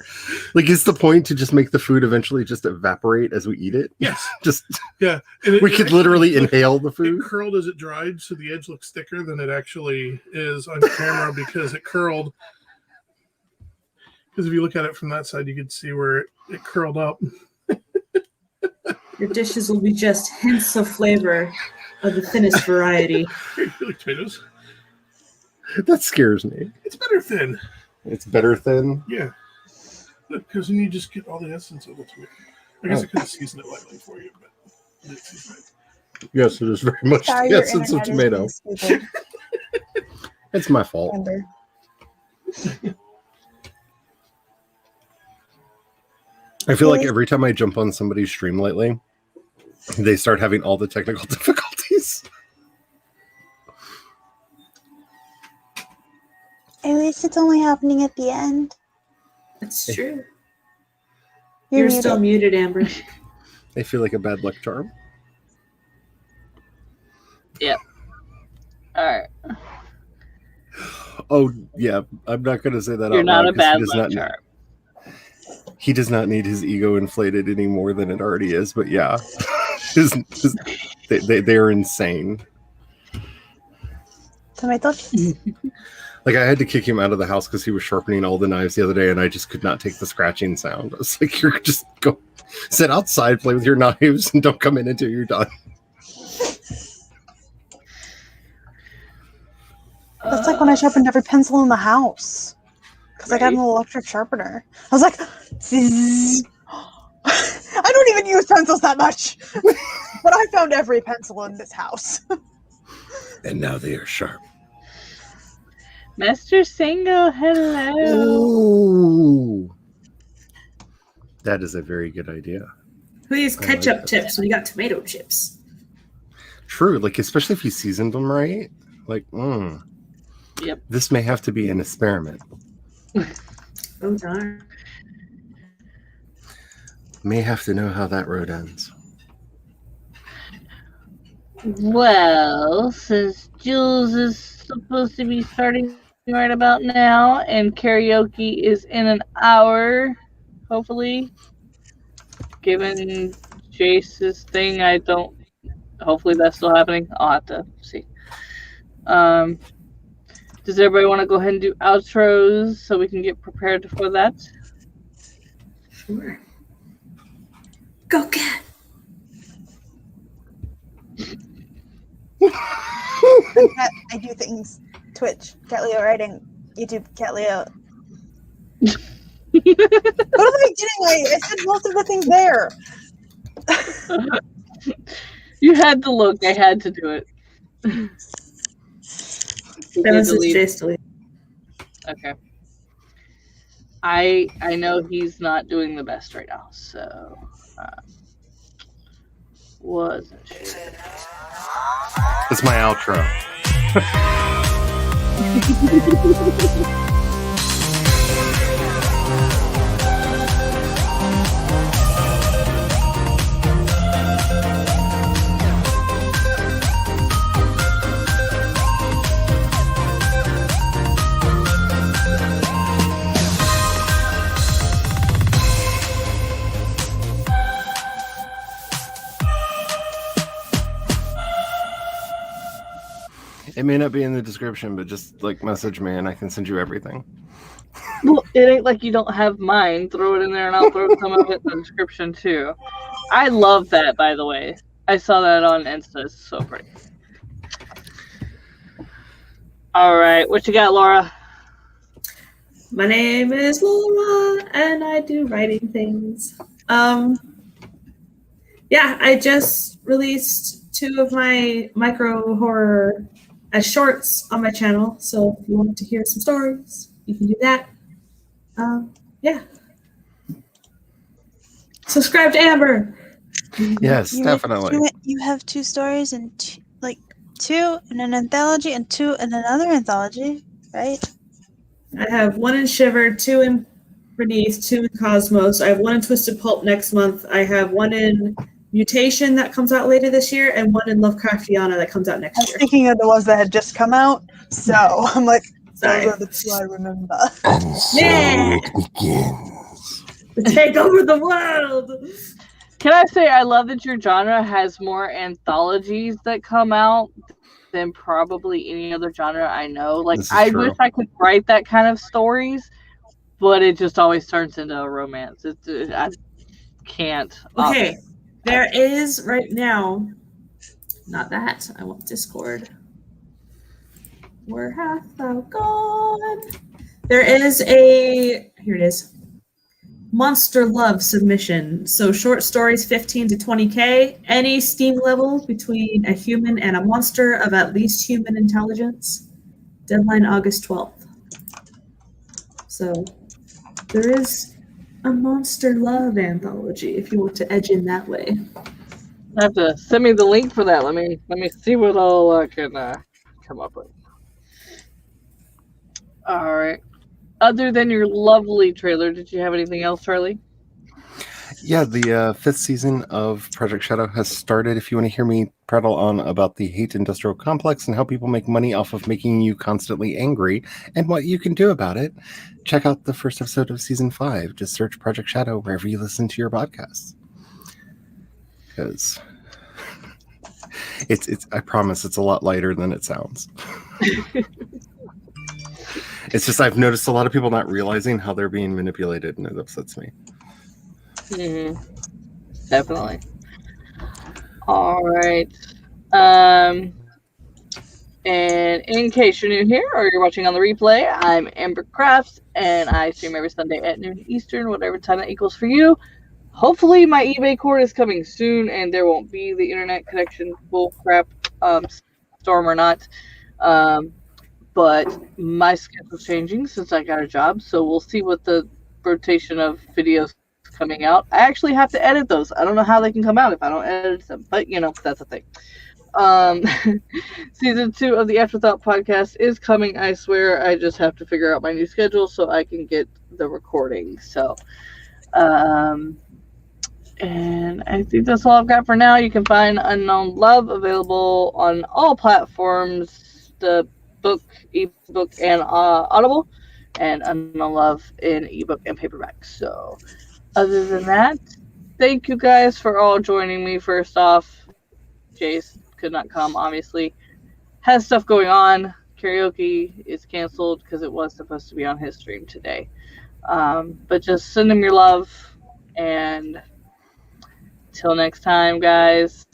Like, is the point to just make the food eventually just evaporate as we eat it? Yes. Just yeah. We could literally inhale the food. It curled as it dried, so the edge looks thicker than it actually is on camera because it curled. Because if you look at it from that side, you can see where it curled up. Your dishes will be just hints of flavor of the thinnest variety. You like tomatoes? That scares me. It's better thin. It's better thin? Yeah. Because then you just get all the essence of the tomato. I guess I could have seasoned it lightly for you, but I didn't season it. Yes, it is very much Sorry, the your essence of internet is tomato. being stupid. It's my fault. Remember. I feel like every time I jump on somebody's stream lately, they start having all the technical difficulties. At least it's only happening at the end. That's true. You're still muted, Amber. They feel like a bad luck charm. Yep. All right. Oh, yeah. I'm not going to say that You're out not loud a bad 'cause luck charm. He does not need his ego inflated any more than it already is, but yeah. They are insane. Tomato. Like, I had to kick him out of the house because he was sharpening all the knives the other day, and I just could not take the scratching sound. I was like, you're just go sit outside, play with your knives, and don't come in until you're done. That's like when I sharpened every pencil in the house. Because I got an electric sharpener. I was like, zzz. I don't even use pencils that much. But I found every pencil in this house. And now they are sharp. Master Sango, hello. Ooh. That is a very good idea. Please I ketchup like tips when you got tomato chips. True, like, especially if you seasoned them right. Like, Yep. This may have to be an experiment. Oh, darn. May have to know how that road ends. Well, since Jules is supposed to be starting right about now, and karaoke is in an hour, hopefully, given Jayce's thing, I don't. Hopefully that's still happening. I'll have to see. Does everybody want to go ahead and do outros so we can get prepared for that? Sure. Go cat. I do things. Twitch, Cat Leo Writing, YouTube, Cat Leo. Go to the beginning. I said most of the things there. You had to look. I had to do it. That was his Jayce delete. Okay. I know he's not doing the best right now, so wasn't sure. It's my outro. It may not be in the description, but just like message me and I can send you everything. Well, it ain't like you don't have mine. Throw it in there and I'll throw some of it in the description too. I love that, by the way. I saw that on Insta. It's so pretty. All right. What you got, Laura? My name is Laura and I do writing things. Yeah, I just released 2 of my micro horror as shorts on my channel. So if you want to hear some stories, you can do that. Yeah. Subscribe to Amber. Yes, definitely. You have 2 stories and 2 in an anthology and 2 in another anthology, right? I have 1 in Shiver, 2 in Beneath, 2 in Cosmos. I have 1 in Twisted Pulp next month. I have 1 in Mutation that comes out later this year, and 1 in Lovecraftiana that comes out next year. I was thinking of the ones that had just come out, so I'm like, Sorry. those are the 2 I remember. And so it begins. Take over the world! Can I say I love that your genre has more anthologies that come out than probably any other genre I know. Like, I true. wish I could write that kind of stories, but it just always turns into a romance. I can't. Okay, there is right now, not that, I want Discord. Where hath thou gone? There is here it is, Monster Love submission. So short stories 15 to 20K, any Steam level between a human and a monster of at least human intelligence. Deadline August 12th. So there is a Monster Love anthology if you want to edge in that way. You have to send me the link for that. Let me see what all I can come up with. All right. Other than your lovely trailer, did you have anything else, Charlie? Yeah, the 5th season of Project Shadow has started. If you want to hear me prattle on about the hate industrial complex and how people make money off of making you constantly angry and what you can do about it, check out the first episode of season 5. Just search Project Shadow wherever you listen to your podcasts. Because it's I promise it's a lot lighter than it sounds. It's just I've noticed a lot of people not realizing how they're being manipulated, and it upsets me. Mm-hmm. Definitely. All right. And in case you're new here or you're watching on the replay, I'm Amber Crafts, and I stream every Sunday at noon Eastern, whatever time that equals for you. Hopefully my eBay cord is coming soon, and there won't be the internet connection bull crap, storm or not. But my schedule's changing since I got a job, so we'll see what the rotation of videos coming out. I actually have to edit those. I don't know how they can come out if I don't edit them, but that's a thing. Season 2 of the Afterthought podcast is coming, I swear. I just have to figure out my new schedule so I can get the recording. So, and I think that's all I've got for now. You can find Unknown Love available on all platforms, the book, ebook, and Audible, and Unknown Love in ebook and paperback. So, other than that, thank you guys for all joining me. First off, Jayce could not come, obviously. Has stuff going on. Karaoke is canceled because it was supposed to be on his stream today. But just send him your love, and till next time, guys.